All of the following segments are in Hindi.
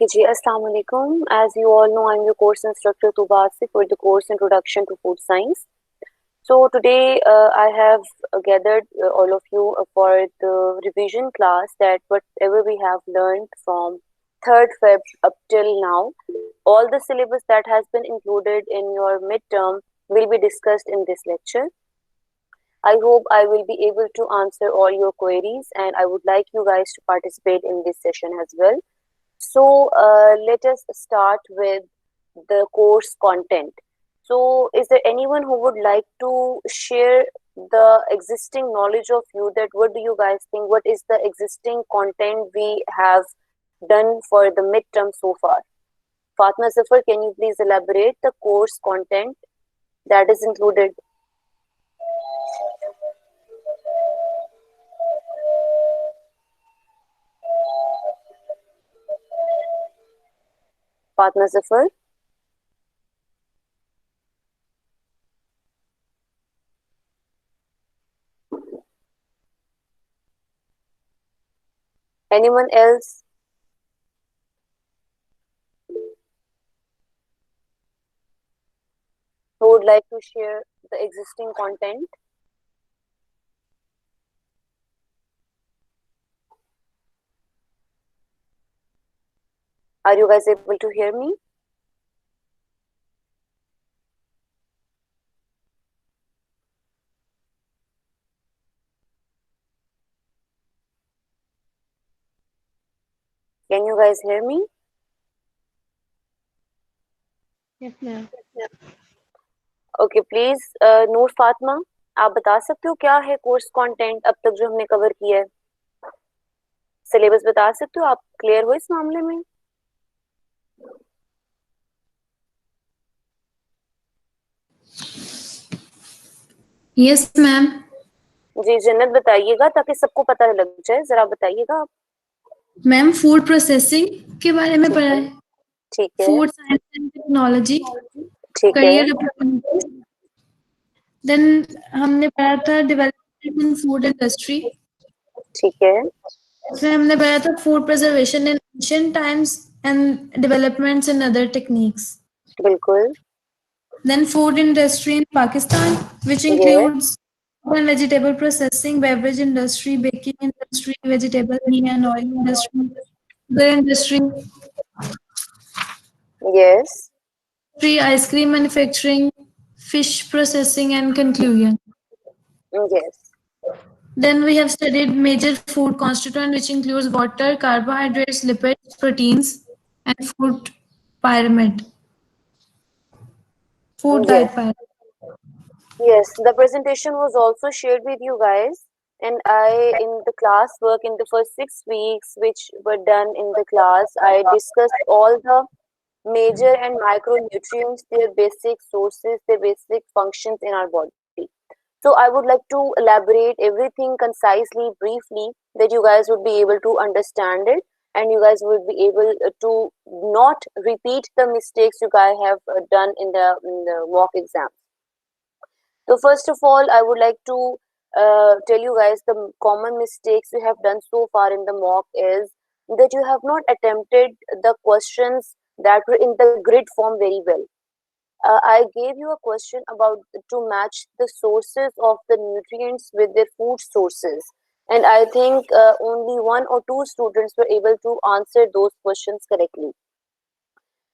Okay, ji, Assalamu alaikum. As you all know, I'm your course instructor Tubasi for the course Introduction to Food Science. So today I have gathered all of you for the revision class that whatever we have learned from 3rd Feb up till now, all the syllabus that has been included in your midterm will be discussed in this lecture. I hope I will be able to answer all your queries and I would like you guys to participate in this session as well. So let us start with the course content. So is there anyone who would like to share the existing knowledge of you, that what do you guys think, what is the existing content we have done for the midterm so far? Fatma Zafar, can you please elaborate the course content that is included? Fatma Zafar? Anyone else? Who would like to share the existing content? Are you guys able to hear me? Can you guys hear me? Yes, ma'am. Okay please Noor Fatima, आप बता सकते हो क्या है कोर्स कंटेंट अब तक जो हमने कवर किया है? सिलेबस बता सकते हो आप? क्लियर हो इस मामले में? Yes ma'am. जी जन्नत बताइएगा ताकि सबको पता लग जाए, जरा बताइएगा आप। मैम फूड प्रोसेसिंग के बारे में पढ़ा है। ठीक है। फूड साइंस एंड टेक्नोलॉजी, ठीक है। Career opportunities. देन हमने पढ़ा था डेवलपमेंट इन फूड इंडस्ट्री। ठीक है। इसमें हमने पढ़ा था food preservation in ancient times and developments in other techniques. बिल्कुल। Then food industry in Pakistan, which yes. includes food and vegetable processing, beverage industry, baking industry, vegetable meat and oil industry, the industry, yes. ice cream manufacturing, fish processing, and conclusion. Yes. Then we have studied major food constituent, which includes water, carbohydrates, lipids, proteins, and food pyramid. Food diet yes. pyramid. Yes, the presentation was also shared with you guys, and I, in the class work in the first 6 weeks, which were done in the class, I discussed all the major and micronutrients, their basic sources, their basic functions in our body. So I would like to elaborate everything concisely, briefly, that you guys would be able to understand it, and you guys would be able to not repeat the mistakes you guys have done in the mock exam. So first of all, I would like to tell you guys the common mistakes you have done so far in the mock is that you have not attempted the questions that were in the grid form very well. I gave you a question about to match the sources of the nutrients with their food sources, and I think only one or two students were able to answer those questions correctly.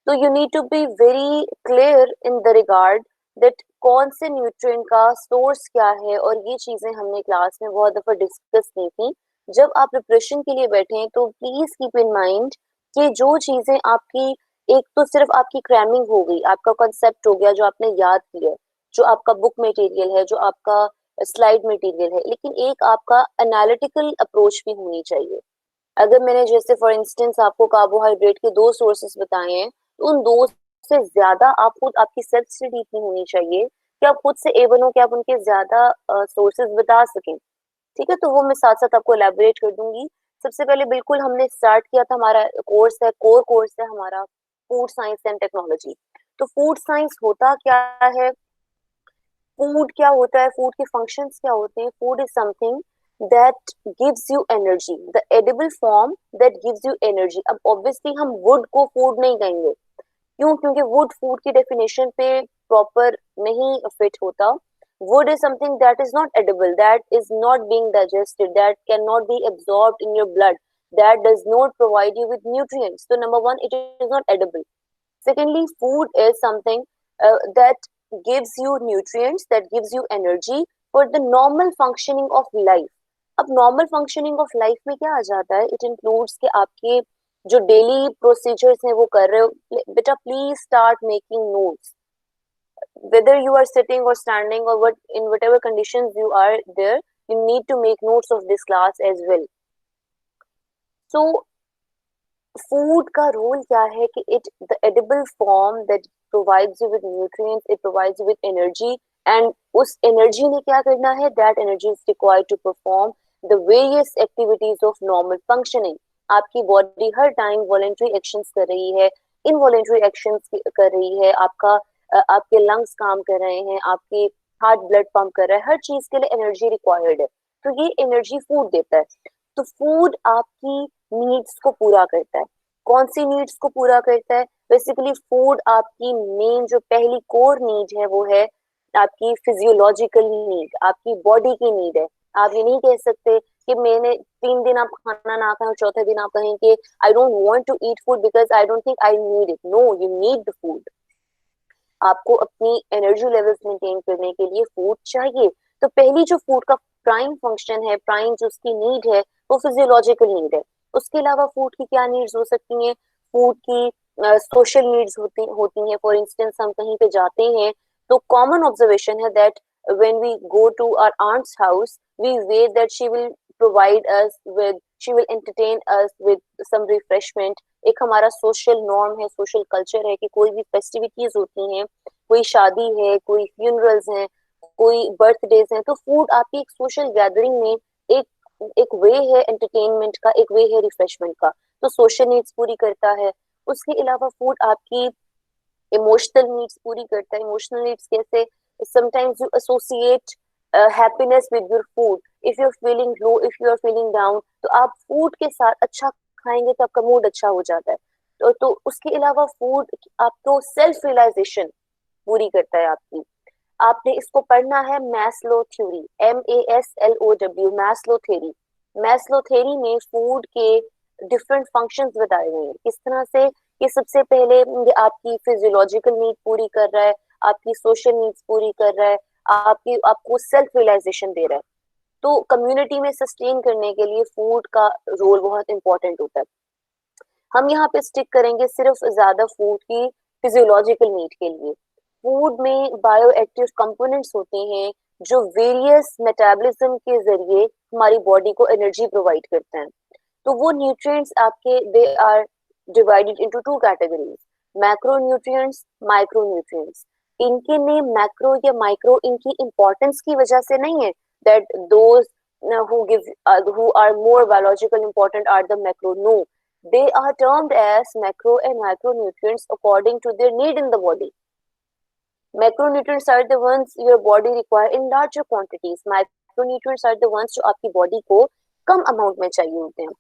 तो you need to be very clear in the regard that कौन से न्यूट्रिएंट का सोर्स क्या है, और ये चीजें हमने क्लास में बहुत दफा डिस्कस की थी। जब आप प्रिपरेशन के लिए बैठे हैं तो प्लीज कीप इन माइंड कि जो चीजें आपकी, एक तो सिर्फ आपकी क्रैमिंग हो गई, आपका कॉन्सेप्ट हो गया जो आपने याद किया है, जो आपका बुक मटेरियल है, जो आपका स्लाइड मटेरियल है, लेकिन एक आपका एनालिटिकल अप्रोच भी होनी चाहिए। अगर मैंने जैसे फॉर इंस्टेंस आपको कार्बोहाइड्रेट के 2 सोर्सेस बताए हैं, तो उन 2 से ज्यादा आप खुद, आपकी सेल्फ स्टडी इतनी होनी चाहिए कि आप खुद से एबल हो कि आप उनके ज्यादा सोर्सेज बता सकें। ठीक है, तो वो मैं साथ साथ आपको एलैबोरेट कर दूंगी। सबसे पहले बिल्कुल हमने स्टार्ट किया था, हमारा कोर्स है, कोर कोर्स है हमारा, फूड साइंस एंड टेक्नोलॉजी। तो फूड साइंस होता क्या है, फूड क्या होता है, फूड के फंक्शंस क्या होते हैं? Food is something that gives you energy, the edible form that gives you energy. अब obviously हम wood को food नहीं कहेंगे, क्यों? क्योंकि wood food की definition पे proper नहीं fit होता. Wood is something that is not edible, that is not being digested, that cannot be absorbed in your blood, that does not provide you with nutrients. So number one, it is not edible. Secondly, food is something that gives you nutrients, that gives you energy for the normal functioning of life. अब normal functioning of life में क्या आ जाता है? It includes कि आपके जो daily procedures हैं वो कर रहे हो. बेटा please start making notes. Whether you are sitting or standing or what in whatever conditions you are there, you need to make notes of this class as well. So food का रोल क्या है कि it the edible form that provides you with nutrients, it provides you with energy, and उस energy ने क्या करना है? That energy is required to perform the various activities of normal functioning. आपकी body हर time voluntary actions कर रही है, involuntary actions कर रही है, आपके lungs काम कर रहे हैं, आपके heart blood pump कर रहा है, हर चीज के लिए energy required है. तो ये energy food देता है. तो फूड आपकी नीड्स को पूरा करता है. कौन सी नीड्स को पूरा करता है? बेसिकली फूड आपकी मेन जो पहली कोर नीड है वो है आपकी फिजियोलॉजिकल नीड, आपकी बॉडी की नीड है. आप ये नहीं कह सकते कि मैंने 3 दिन आप खाना ना खाएं और चौथे दिन आप कहें कि I don't want to eat food because I don't think I need it. No, you need the food. आपको अपनी एनर्जी लेवल्स मेंटेन करने के लिए फूड चाहिए. तो पहली जो फूड का प्राइम फंक्शन है, प्राइम जो उसकी नीड है, वो फिजियोलॉजिकल नीड है. उसके अलावा फूड की क्या नीड्स हो सकती हैं? फूड की सोशल नीड्स होती हैं. फॉर इंस्टेंस हम कहीं पे जाते हैं तो कॉमन ऑब्जर्वेशन है that when we go to our aunt's house we wait that she will provide us with, she will entertain us with some refreshment. एक हमारा सोशल नॉर्म है, सोशल कल्चर है कि कोई भी फेस्टिविटीज होती हैं, कोई शादी है, कोई फ्यूनरल्स हैं, कोई बर्थडेज हैं, तो फूड आपकी एक सोशल गैदरिंग में एक वे है एंटरटेनमेंट का, एक वे है रिफ्रेशमेंट का. तो सोशल नीड्स पूरी करता है. उसके अलावा फूड आपकी इमोशनल नीड्स पूरी करता है. इमोशनल नीड्स कैसे? Sometimes you associate happiness with your food. If you are feeling low, if you are feeling down, तो आप फूड के साथ अच्छा खाएंगे तो आपका मूड अच्छा हो जाता है. तो उसके अलावा फूड आपको सेल्फ रियलाइजेशन पूरी करता है आपकी. आपने इसको पढ़ना है Maslow theory, MASLOW, Maslow theory. Maslow theory में फूड के डिफरेंट फंक्शंस बताए गए हैं. किस तरह से कि सबसे पहले ये आपकी फिजियोलॉजिकल नीड पूरी कर रहा है, आपकी सोशल नीड्स पूरी कर रहा है, आपको सेल्फ रियलाइजेशन दे रहा है. तो कम्युनिटी में सस्टेन करने के लिए फूड का रोल बहुत इंपॉर्टेंट होता है. हम यहाँ पे स्टिक करेंगे सिर्फ ज्यादा फूड की फिजियोलॉजिकल नीड के लिए. फूड में बायो एक्टिव कंपोनेंट्स होते हैं जो वेरियस मेटाबॉलिज्म के जरिए हमारी बॉडी को एनर्जी प्रोवाइड करते हैं. तो वो न्यूट्रिएंट्स आपके they are divided into 2 categories, macro nutrients, micro nutrients. इनके नेम मैक्रो या माइक्रो इनकी इंपॉर्टेंस की वजह से नहीं है that those who are more biological important are the macro. No, they are termed as macro and micronutrients according to their need in the body. Macronutrients are the ones your body require in larger quantities. Micronutrients are the ones जो आपकी बॉडी को कम अमाउंट में चाहिए होते हैं.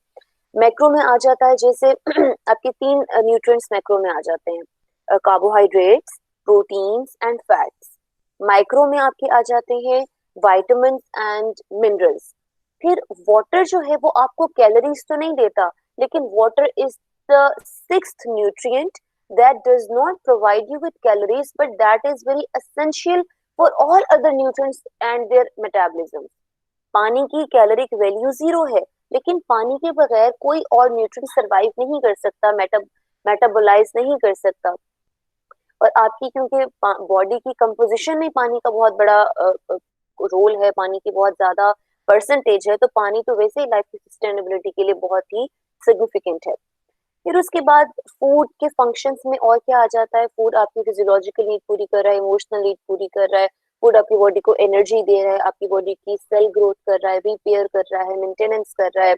मैक्रो में आ जाता है जैसे आपके 3 न्यूट्रिएंट्स मैक्रो में आ जाते हैं, carbohydrates, proteins and fats. Micro में आपके आ जाते हैं विटामिन्स एंड मिनरल्स. फिर वाटर जो है वो आपको कैलोरीज तो नहीं देता, लेकिन water is the 6th nutrient that does not provide you with calories, but that is very essential for all other nutrients and their metabolism. पानी की कैलोरिक वैल्यू 0 है, लेकिन पानी के बगैर कोई और न्यूट्रिएंट सरवाइव नहीं कर सकता, मेटाबोलाइज नहीं कर सकता. और आपकी क्योंकि बॉडी की कंपोजिशन में पानी का बहुत बड़ा रोल है, पानी की बहुत ज्यादा परसेंटेज है, तो पानी तो वैसे ही लाइफ की सस्टेनेबिलिटी के लिए बहुत ही सिग्निफिकेंट है. फिर उसके बाद फूड के फंक्शंस में और क्या आ जाता है? फूड आपकी फिजियोलॉजिकल नीड पूरी कर रहा है, इमोशनल नीड पूरी कर रहा है, फूड आपकी बॉडी को एनर्जी दे रहा है, आपकी बॉडी की सेल ग्रोथ कर रहा है, रिपेयर कर रहा है, मेंटेनेंस कर रहा है.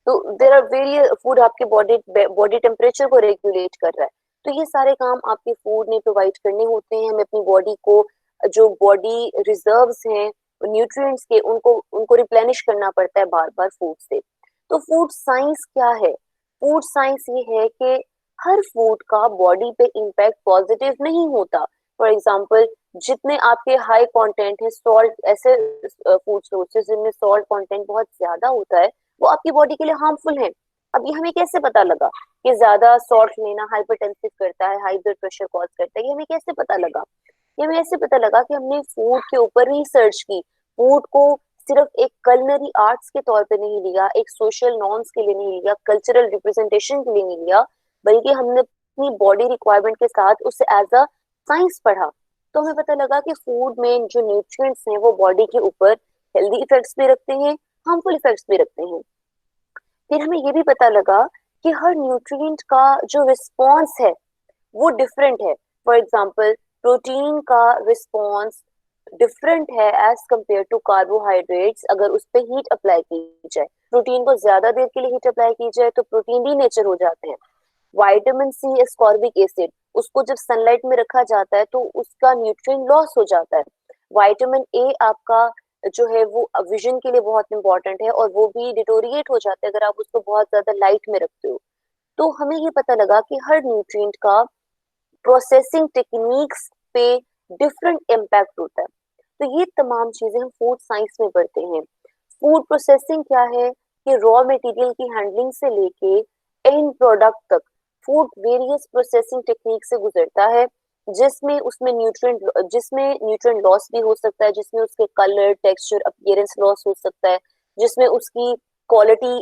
तो देयर आर वेरियस फूड आपके बॉडी टेम्परेचर को रेगुलेट कर रहा है. तो ये सारे काम आपके फूड ने प्रोवाइड करने होते हैं. हमें अपनी बॉडी को जो बॉडी रिजर्व्स हैं न्यूट्रिएंट्स के उनको उनको रिप्लेनिश करना पड़ता है बार बार फूड से। तो फूड साइंस क्या है? फूड साइंस ये है कि हर फूड का बॉडी पे इम्पैक्ट पॉजिटिव नहीं होता। फॉर एग्जाम्पल, जितने आपके हाई कंटेंट है सॉल्ट, ऐसे फूड सोर्सेज जिनमें सॉल्ट कंटेंट बहुत ज्यादा होता है, वो आपकी बॉडी के लिए हार्मफुल है। अब ये हमें कैसे पता लगा कि ज्यादा सॉल्ट लेना हाइपरटेंसिव करता है, हाई ब्लड प्रेशर कॉज करता है? ये हमें कैसे पता लगा? ये हमें ऐसे पता लगा कि हमने फूड के ऊपर रिसर्च की। फूड को सिर्फ एक कलनरी आर्ट्स के तौर पे नहीं लिया, एक सोशल नॉर्म्स के लिए नहीं लिया, कल्चरल रिप्रेजेंटेशन के लिए नहीं लिया, बल्कि हमने अपनी बॉडी रिक्वायरमेंट के साथ उसे एज अ साइंस पढ़ा। तो हमें पता लगा कि फूड में जो न्यूट्रिएंट्स हैं वो बॉडी के ऊपर हेल्दी इफेक्ट्स भी रखते हैं, हार्मफुल इफेक्ट्स भी रखते हैं। फिर हमें ये भी पता लगा कि हर न्यूट्रिएंट का जो रिस्पॉन्स है वो डिफरेंट है। फॉर एग्जाम्पल, प्रोटीन का रिस्पॉन्स डिफरेंट है एज कम्पेयर टू कार्बोहाइड्रेट्स। अगर उस पर हीट अप्लाई की जाए, प्रोटीन को ज्यादा देर के लिए हीट अप्लाई की जाए तो प्रोटीन डीनेचर हो जाते हैं। विटामिन सी, एस्कॉर्बिक एसिड, उसको जब सनलाइट में रखा जाता है तो उसका न्यूट्रिएंट लॉस हो जाता है। विटामिन ए आपका जो है वो विजन के लिए बहुत इंपॉर्टेंट है और वो भी डिटोरिएट हो जाता है अगर आप उसको बहुत ज्यादा लाइट में रखते हो। तो हमें ये पता लगा कि हर न्यूट्रिएंट का प्रोसेसिंग टेक्निक्स पे डिफरेंट इम्पैक्ट होता है। तो ये तमाम चीजें हम फूड साइंस में पढ़ते हैं। फूड प्रोसेसिंग क्या है? कि रॉ मटेरियल की हैंडलिंग से लेके एंड प्रोडक्ट तक फूड वेरियस प्रोसेसिंग टेक्निक से गुजरता है, जिसमें न्यूट्रिएंट लॉस भी हो सकता है, जिसमें उसके कलर, टेक्सचर, अपीयरेंस लॉस हो सकता है, जिसमें उसकी क्वालिटी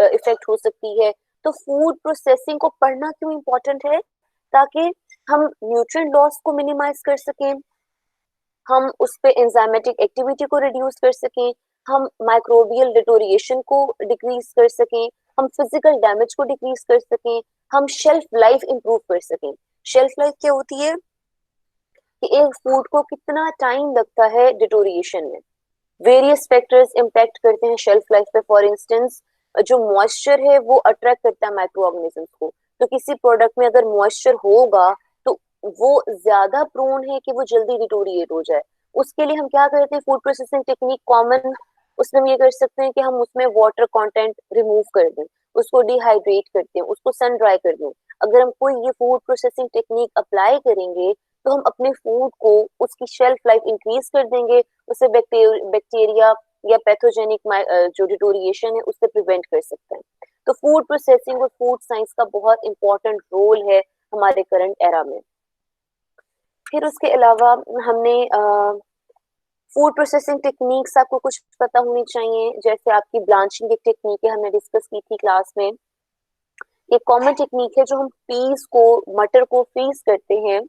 इफेक्ट हो सकती है। तो फूड प्रोसेसिंग को पढ़ना क्यों इम्पोर्टेंट है? ताकि हम न्यूट्रिएंट लॉस को मिनिमाइज कर सकें, हम उस पे एंजाइमेटिक एक्टिविटी को रिड्यूस कर सकें, हम माइक्रोबियल डिटोरिएशन को डिक्रीज कर सकें, हम फिजिकल डैमेज को डिक्रीज कर सकें, हम शेल्फ लाइफ इंप्रूव कर सकें। शेल्फ लाइफ क्या होती है? कि एक फूड को कितना टाइम लगता है डिटोरिएशन में। वेरियस फैक्टर्स इम्पैक्ट करते हैं शेल्फ लाइफ पे। फॉर इंस्टेंस, जो मॉइस्चर है वो अट्रैक्ट करता है माइक्रो ऑर्गेनिजम्स को। तो किसी प्रोडक्ट में अगर मॉइस्चर होगा तो वो ज्यादा प्रोन है कि वो जल्दी डिटोरिएट हो जाए। उसके लिए हम क्या करते हैं? फूड प्रोसेसिंग टेक्निक कॉमन, उसमें हम ये कर सकते हैं कि हम उसमें वाटर कंटेंट रिमूव कर दें, उसको डिहाइड्रेट करते हैं, उसको सन ड्राई कर दें। अगर हम कोई ये फूड प्रोसेसिंग टेक्निक अप्लाई करेंगे तो हम अपने फूड को, उसकी शेल्फ लाइफ इंक्रीज कर देंगे, उसे बैक्टीरिया या पैथोजेनिक जो डिटोरिएशन है उससे प्रिवेंट कर सकते हैं। तो फूड प्रोसेसिंग और फूड साइंस का बहुत इंपॉर्टेंट रोल है हमारे करंट एरा में। फिर उसके अलावा हमने फूड प्रोसेसिंग टेक्निक्स, आपको कुछ पता होनी चाहिए, जैसे आपकी ब्लांचिंग की टेक्निक है, हमने डिस्कस की थी क्लास में। ये कॉमन टेक्निक है जो हम पीस को, मटर को फ्रीज करते हैं।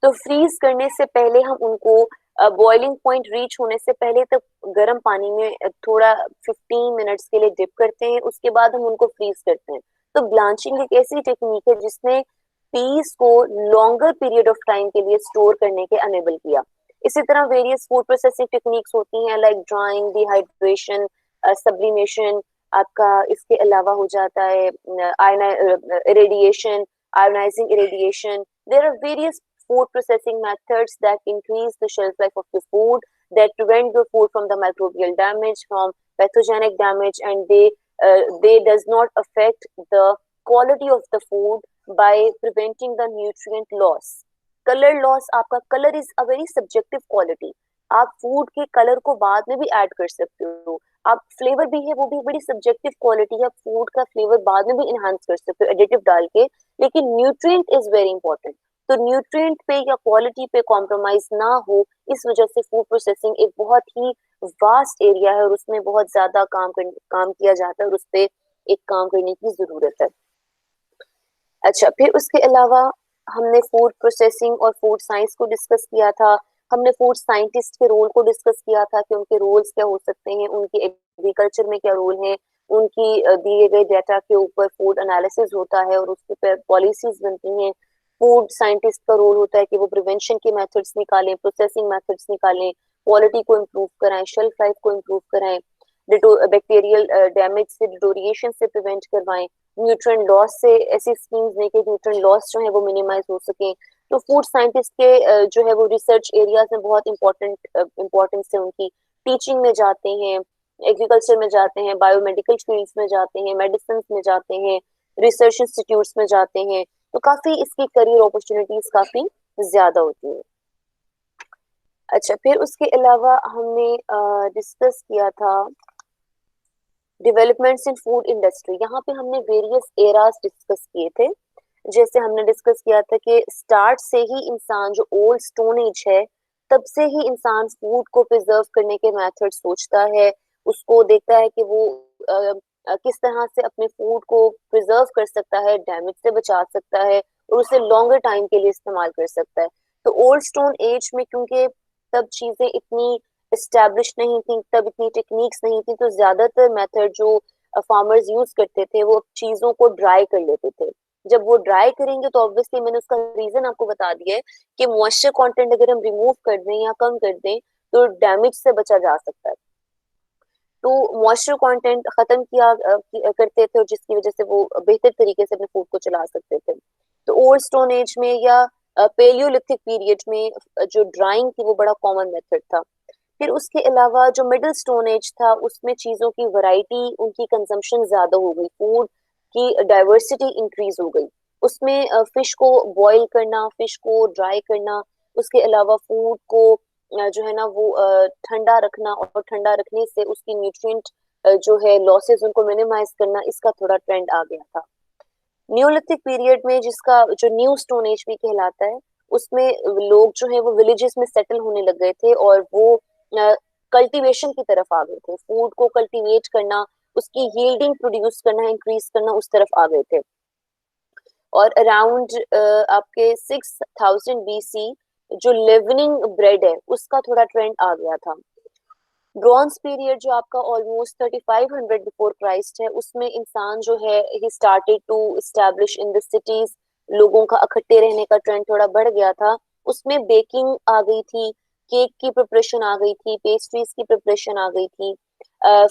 तो फ्रीज करने से पहले हम उनको बॉइलिंग पॉइंट रीच होने से पहले तक गर्म पानी में थोड़ा 15 मिनट्स के लिए डिप करते हैं, उसके बाद हम उनको फ्रीज करते हैं। तो ब्लांचिंग एक ऐसी टेक्निक है जिसने पीस को लॉन्गर पीरियड ऑफ टाइम के लिए स्टोर करने के अनेबल किया। इसी तरह वेरियस फूड प्रोसेसिंग टेक्निक्स होती हैं, लाइक ड्राइंग, डिहाइड्रेशन, सब्लिमेशन। आपका इसके अलावा हो जाता है irradiation, ionizing irradiation. There are various food processing methods that increase the shelf life of the food, that prevent the food from the microbial damage, from pathogenic damage, and they does not affect the quality of the food by preventing the nutrient loss. Color loss, आपका color is a very subjective quality. आप फूड के कलर को बाद में भी ऐड कर सकते हो। आप फ्लेवर भी है, वो भी बड़ी सब्जेक्टिव क्वालिटी है, फूड का फ्लेवर बाद में भी इनहांस कर सकते हो एडिटिव डाल के। लेकिन न्यूट्रिएंट इज वेरी इंपॉर्टेंट। तो न्यूट्रिएंट पे या क्वालिटी पे कॉम्प्रोमाइज ना हो, इस वजह से फूड प्रोसेसिंग एक बहुत ही वास्ट एरिया है और उसमें बहुत ज्यादा काम किया जाता है और उस पर एक काम करने की जरूरत है। अच्छा, फिर उसके अलावा हमने फूड प्रोसेसिंग और फूड साइंस को डिस्कस किया था। हमने फूड साइंटिस्ट के रोल को डिस्कस किया था कि उनके रोल्स क्या हो सकते हैं, उनके एग्रीकल्चर में क्या रोल है, उनकी दिए गए डाटा के ऊपर फूड एनालिसिस होता है और उसके ऊपर पॉलिसीज बनती हैं। फूड साइंटिस्ट का रोल होता है कि वो प्रिवेंशन के मेथड्स निकालें, प्रोसेसिंग मेथड्स निकालें, क्वालिटी को इम्प्रूव कराएं, शेल्फ लाइफ को इम्प्रूव कराएं, बैक्टीरियल डैमेज से, डिटोरिएशन से प्रिवेंट करवाएं, न्यूट्रिएंट लॉस से ऐसी स्कीम्स दें कि न्यूट्रिएंट लॉस जो है वो मिनिमाइज हो सके, तो फूड साइंटिस्ट के जो है वो रिसर्च एरियाज में बहुत इम्पोर्टेंस है उनकी। टीचिंग में जाते हैं, एग्रीकल्चर में जाते हैं, बायोमेडिकल फील्ड्स में जाते हैं, मेडिसिन में जाते हैं, रिसर्च इंस्टीट्यूट्स में जाते हैं। तो काफी इसकी करियर अपॉर्चुनिटीज काफी ज्यादा होती है। अच्छा, फिर उसके अलावा हमने डिस्कस किया था डेवलपमेंट्स इन फूड इंडस्ट्री। यहाँ पे हमने वेरियस एरास डिस्कस किए थे। जैसे हमने डिस्कस किया था कि स्टार्ट से ही इंसान, जो ओल्ड स्टोन एज है, तब से ही इंसान फूड को प्रिजर्व करने के मेथड सोचता है, उसको देखता है कि वो किस तरह से अपने फूड को प्रिजर्व कर सकता है, डैमेज से बचा सकता है और उसे लॉन्गर टाइम के लिए इस्तेमाल कर सकता है। तो ओल्ड स्टोन एज में क्योंकि तब चीजें इतनी एस्टेब्लिश नहीं थी, तब इतनी टेक्निक्स नहीं थी, तो ज्यादातर मेथड जो फार्मर्स यूज करते थे वो चीजों को ड्राई कर लेते थे। जब वो ड्राई करेंगे तो ऑब्वियसली मैंने उसका रीजन आपको बता दिया है कि मॉइस्चर कंटेंट अगर हम रिमूव कर दें या कम कर दें तो डैमेज से बचा जा सकता है। तो मॉइस्चर कंटेंट खत्म करते थे और जिसकी वजह से वो बेहतर तरीके से अपने फूड को चला सकते थे। तो ओल्ड स्टोन एज में या पेलियोलिथिक पीरियड में जो ड्राइंग थी वो बड़ा कॉमन मेथड था। फिर उसके अलावा जो मिडिल स्टोन एज था उसमें चीजों की वैरायटी, उनकी कंजम्पशन ज्यादा हो गई, फूड की डाइवर्सिटी इंक्रीज हो गई। उसमें फिश को बॉईल करना, फिश को ड्राई करना, उसके अलावा फूड को जो है ना वो ठंडा रखना, और ठंडा रखने से उसकी न्यूट्रिएंट जो है लॉसेस उनको मिनिमाइज करना, इसका थोड़ा ट्रेंड आ गया था। न्यूलिथिक पीरियड में, जिसका जो न्यू स्टोन एज भी कहलाता है, उसमें लोग जो है वो विलेजेस में सेटल होने लग गए थे और वो कल्टीवेशन की तरफ आ गए थे, फूड को कल्टीवेट करना, उसकी यील्डिंग प्रोड्यूस करना, इंक्रीज करना, उस तरफ आ गए थे। और अराउंड आपके 6000 BC जो लेवनिंग ब्रेड है उसका थोड़ा ट्रेंड आ गया था। ब्रॉन्ज पीरियड जो आपका ऑलमोस्ट 3500 बिफोर क्राइस्ट है, उसमें इंसान जो है ही started to establish in the cities, लोगों का इकट्ठे रहने का ट्रेंड थोड़ा बढ़ गया था। उसमें बेकिंग आ गई थी, केक की प्रिपरेशन आ गई थी, पेस्ट्रीज की प्रिपरेशन आ गई थी,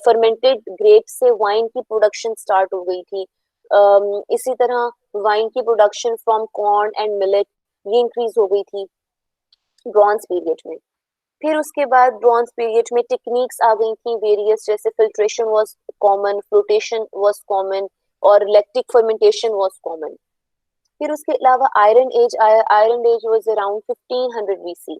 फर्मेंटेड ग्रेप से वाइन की प्रोडक्शन स्टार्ट हो गई थी। इसी तरह वाइन की production from corn and millet ये इंक्रीज हो गई थी ब्रॉन्ज पीरियड में। फिर उसके बाद ब्रॉन्ज पीरियड में टेक्निक्स आ गई थी वेरियस, जैसे filtration was common, flotation was common और लैक्टिक फर्मेंटेशन वाज कॉमन। फिर उसके अलावा आयरन एज आया। Iron age was around 1500 BC।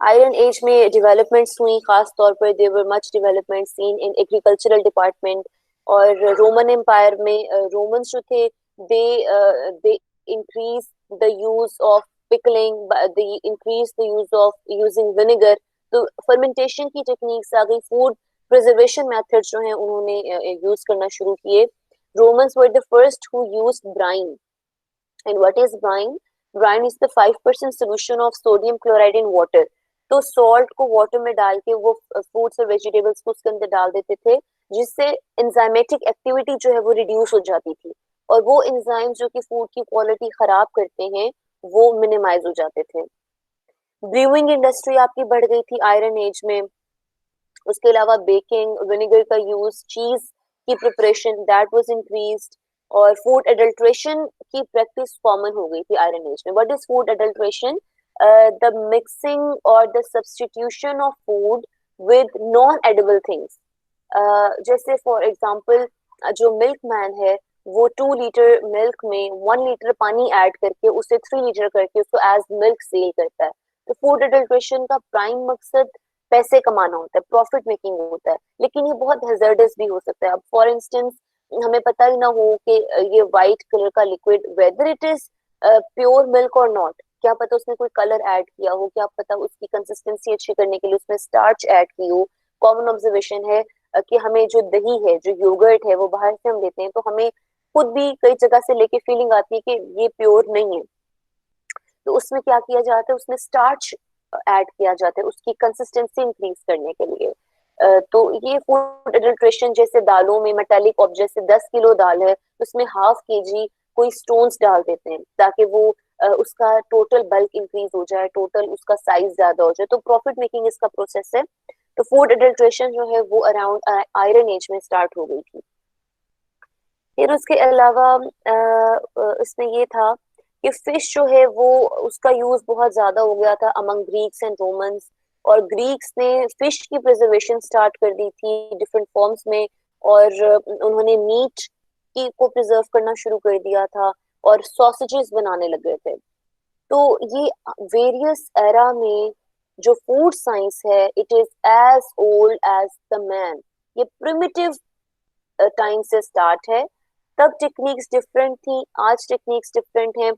Iron age में डेवलपमेंट्स हुई, खास तौर पर there were much development seen in agricultural department. और रोमन एम्पायर में रोमन्स जो थे, they increase the use of pickling, they increase the use of using vinegar. तो फर्मेंटेशन की टेक्निक्स आ गई, फूड प्रिजर्वेशन मेथड्स जो हैं उन्होंने यूज करना शुरू किए। Romans were the first who used brine. And what is brine? Brine is the 5% solution of sodium chloride in water. तो सॉल्ट को वाटर में डाल के वो फ्रूट्स और वेजिटेबल्स को उसके अंदर डाल देते थे, जिससे एंजाइमेटिक एक्टिविटी जो है वो रिड्यूस हो जाती थी, और वो एंजाइम जो कि फूड की क्वालिटी खराब करते हैं वो मिनिमाइज हो जाते थे। ब्रूइंग इंडस्ट्री आपकी बढ़ गई थी आयरन एज में। उसके अलावा बेकिंग, विनेगर का यूज, चीज की प्रिपरेशन दैट वाज इंक्रीज्ड, और फूड एडल्ट्रेशन की प्रैक्टिस कॉमन हो गई थी आयरन एज में। What is food adulteration? The mixing और the substitution of food with non edible things. जैसे फॉर एग्जांपल जो मिल्क मैन है वो 2 लीटर मिल्क में 1 लीटर पानी ऐड करके उसे 3 लीटर करके उसको एज मिल्क सेल करता है। तो फूड एडल्ट्रेशन का प्राइम मकसद पैसे कमाना होता है, प्रॉफिट मेकिंग होता है, लेकिन ये बहुत हैजर्डस भी हो सकता है। अब फॉर इंस्टेंस हमें पता ही ना हो कि ये व्हाइट कलर का liquid whether it is pure milk और नॉट, क्या पता उसमें कोई कलर ऐड किया हो, क्या पता उसकी कंसिस्टेंसी अच्छी करने के लिए उसमें स्टार्च ऐड की हो। कॉमन ऑब्जर्वेशन है कि हमें जो दही है, जो योगर्ट है, वो बाहर से हम लेते हैं तो हमें खुद भी कई जगह से लेके फीलिंग आती है कि ये प्योर नहीं है। तो उसमें क्या किया जाता है, उसमें स्टार्च ऐड किया जाता है उसकी कंसिस्टेंसी इंक्रीज करने के लिए। तो ये फूड एडल्ट्रेशन, जैसे दालों में मेटालिक ऑब्जेक्ट, जैसे 10 किलो दाल है उसमें हाफ केजी कोई स्टोन्स डाल देते हैं ताकि वो उसका टोटल बल्क इंक्रीज हो जाए, टोटल उसका साइज ज्यादा हो जाए। तो प्रॉफिट मेकिंग इसका प्रोसेस है। तो फूड एडल्ट्रेशन जो है वो अराउंड आयरन एज में स्टार्ट हो गई थी। फिर उसके अलावा इसमें ये था कि फिश जो है वो उसका यूज बहुत ज्यादा हो गया था अमंग ग्रीक्स एंड रोमन्स, और ग्रीक्स ने फिश की प्रिजर्वेशन स्टार्ट कर दी थी डिफरेंट फॉर्म्स में, और उन्होंने मीट की को प्रिजर्व करना शुरू कर दिया था और सॉसेजेस बनाने लग गए थे। तो ये वेरियस एरा में जो फूड साइंस है it is as old as the man, ये प्रिमिटिव टाइम से स्टार्ट है। तब टेक्निक्स डिफरेंट थी, आज टेक्निक्स डिफरेंट हैं।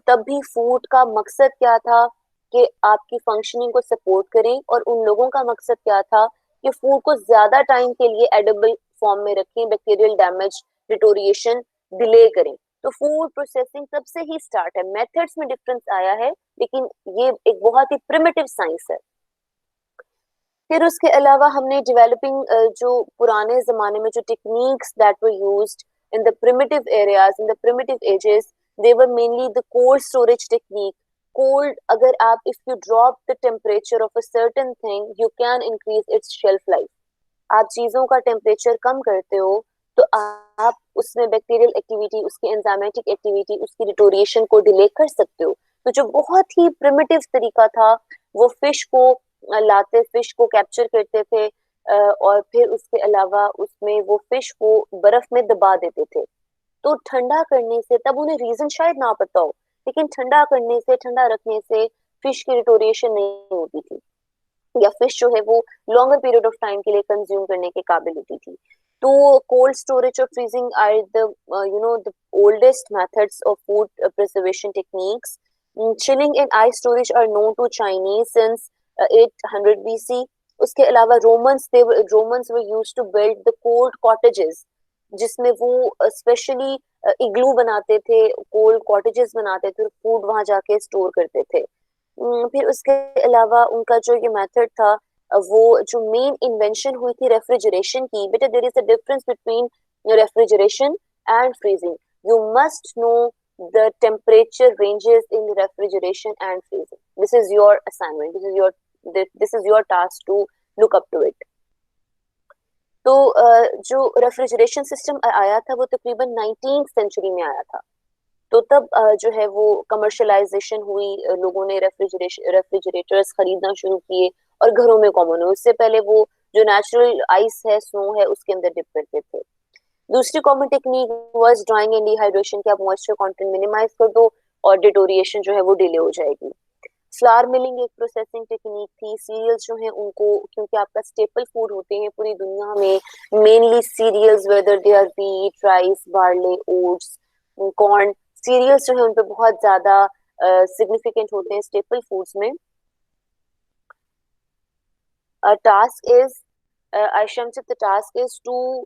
तब भी फूड का मकसद क्या था कि आपकी फंक्शनिंग को सपोर्ट करें, और उन लोगों का मकसद क्या था कि फूड को ज्यादा टाइम के लिए एडिबल फॉर्म में रखें, बैक्टीरियल डैमेज डिटोरिएशन डिले करें। तो फूड प्रोसेसिंग तब से ही स्टार्ट है, मेथड्स में डिफरेंस आया है, लेकिन ये एक बहुत ही प्रिमिटिव साइंस है। फिर उसके अलावा हमने डेवलपिंग जो पुराने जमाने में जो techniques that were used in the primitive areas, in the primitive ages, they were mainly the cold storage technique. Cold, अगर आप if you drop the temperature of a certain thing you can increase its shelf life. आप चीजों का टेम्परेचर कम करते हो तो आप उसमें बैक्टीरियल एक्टिविटी, उसकी एंजाइमेटिक एक्टिविटी, उसकी डिटोरिएशन को डिले कर सकते हो। तो जो बहुत ही प्रिमिटिव तरीका था, वो फिश को लाते, फिश को कैप्चर करते थे, और फिर उसके अलावा उसमें वो फिश को बर्फ में दबा देते थे। तो ठंडा करने से, तब उन्हें रीजन शायद ना पता हो, लेकिन ठंडा करने से, ठंडा रखने से फिश की डिटोरिएशन नहीं होती थी, या फिश जो है वो लॉन्गर पीरियड ऑफ टाइम के लिए कंज्यूम करने के काबिल होती थी। तो कोल्ड स्टोरेज और freezing are the the oldest methods of food preservation techniques. Chilling and ice storage are known to Chinese since 800 BC। उसके अलावा Romans were used to build the cold cottages, जिसमें वो स्पेशली इग्लू बनाते थे, कोल्ड कॉटेजेस बनाते थे, फूड वहां जाके स्टोर करते थे। फिर उसके अलावा उनका जो ये मेथड था, वो जो मेन इन्वेंशन हुई थी रेफ्रिजरेशन की। बेटा there is a difference between refrigeration and freezing. You must know the temperature ranges in refrigeration and freezing. This is your assignment, this is your task to look up to it. तो जो रेफ्रिजरेशन सिस्टम आया था वो तकरीबन 19th सेंचुरी में आया था। तो तब जो है वो कमर्शलाइजेशन हुई, लोगों ने रेफ्रिजरेटर्स खरीदना शुरू किए और घरों में कॉमन हुए। उससे पहले वो जो नेचुरल आइस है, स्नो है, उसके अंदर डिप करते थे। दूसरी common technique was drawing and dehydration, कि आप मॉइस्चर कंटेंट मिनिमाइज कर दो और डिटोरिएशन जो है वो डिले हो जाएगी। फ्लावर मिलिंग एक प्रोसेसिंग टेक्निक थी। सीरियल्स जो हैं उनको, क्योंकि आपका स्टेपल फूड होते हैं पूरी दुनिया में, mainly cereals, whether they are wheat, rice, barley, oats, corn, cereals जो है उन पे बहुत ज्यादा सिग्निफिकेंट होते हैं स्टेपल फूड्स में। Task is Aishamjit, the task is to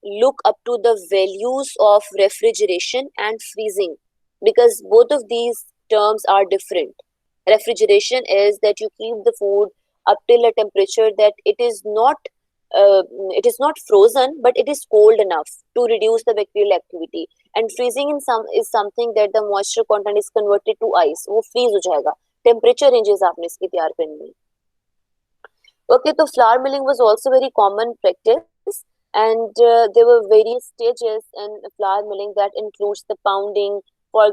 look up to the values of refrigeration and freezing, because both of these terms are different. Refrigeration is that you keep the food up till a temperature that it is not frozen, but it is cold enough to reduce the bacterial activity. And freezing is something that the moisture content is converted to ice. वो freeze हो जाएगा। Temperature ranges आपने इसकी तैयार करनी है। Okay, so flour milling was also very common practice, and there were various stages in flour milling that includes the pounding. For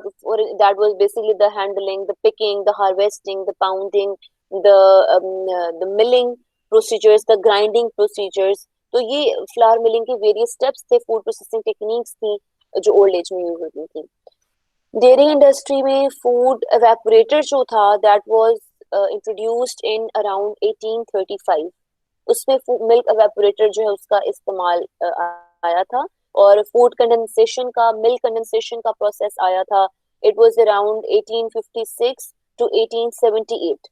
that was basically the handling, the picking, the harvesting, the pounding, the milling procedures, the grinding procedures. तो ये flour milling के various steps थे, food processing techniques थी जो old age में use होती थी। डेयरी इंडस्ट्री में फूड एवेपोरेटर जो था that was introduced in around 1835। उसमें मिल्क एवेपोरेटर जो है उसका इस्तेमाल आया था, और फूड कंडेंसेशन का, मिल्क कंडेंसेशन का प्रोसेस आया था। It was around 1856 to 1878।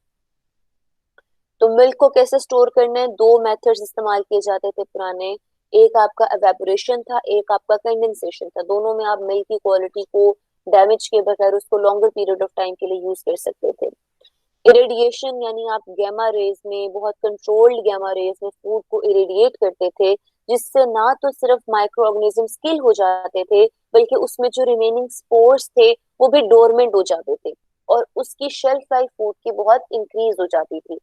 तो मिल्क को कैसे स्टोर करना है, दो मेथड्स इस्तेमाल किए जाते थे पुराने। एक आपका एवेपोरेशन था, एक आपका कंडेंसेशन था। दोनों में आप मिल्क की क्वालिटी को डैमेज के बगैर उसको लॉन्गर पीरियड ऑफ टाइम के लिए यूज कर सकते थे। इरेडिएशन, यानी आप गैमा रेज में, बहुत कंट्रोल्ड गैमा रेज में फूड को इरेडिएट करते थे, जिससे ना तो सिर्फ माइक्रो ऑर्गेनिज्म किल हो जाते थे, बल्कि उसमें जो रिमेनिंग स्पोर्स थे वो भी डोरमेंट हो जाते थे, और उसकी शेल्फ लाइफ फूड की बहुत इंक्रीज हो जाती थी।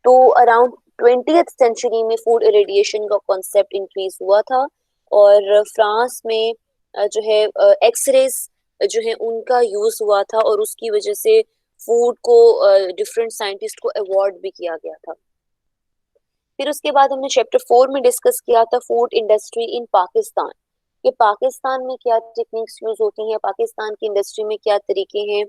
तो अराउंड 20th सेंचुरी में फूड इरेडिएशन का कॉन्सेप्ट इंक्रीज हुआ था, और फ्रांस में जो है एक्सरेज जो है उनका यूज हुआ था, और उसकी वजह से फूड को डिफरेंट साइंटिस्ट को अवार्ड भी किया गया था। फिर उसके बाद हमने चैप्टर 4 में डिस्कस किया था फूड इंडस्ट्री इन पाकिस्तान, कि पाकिस्तान में क्या टेक्निक्स यूज होती हैं, पाकिस्तान की इंडस्ट्री में क्या तरीके हैं।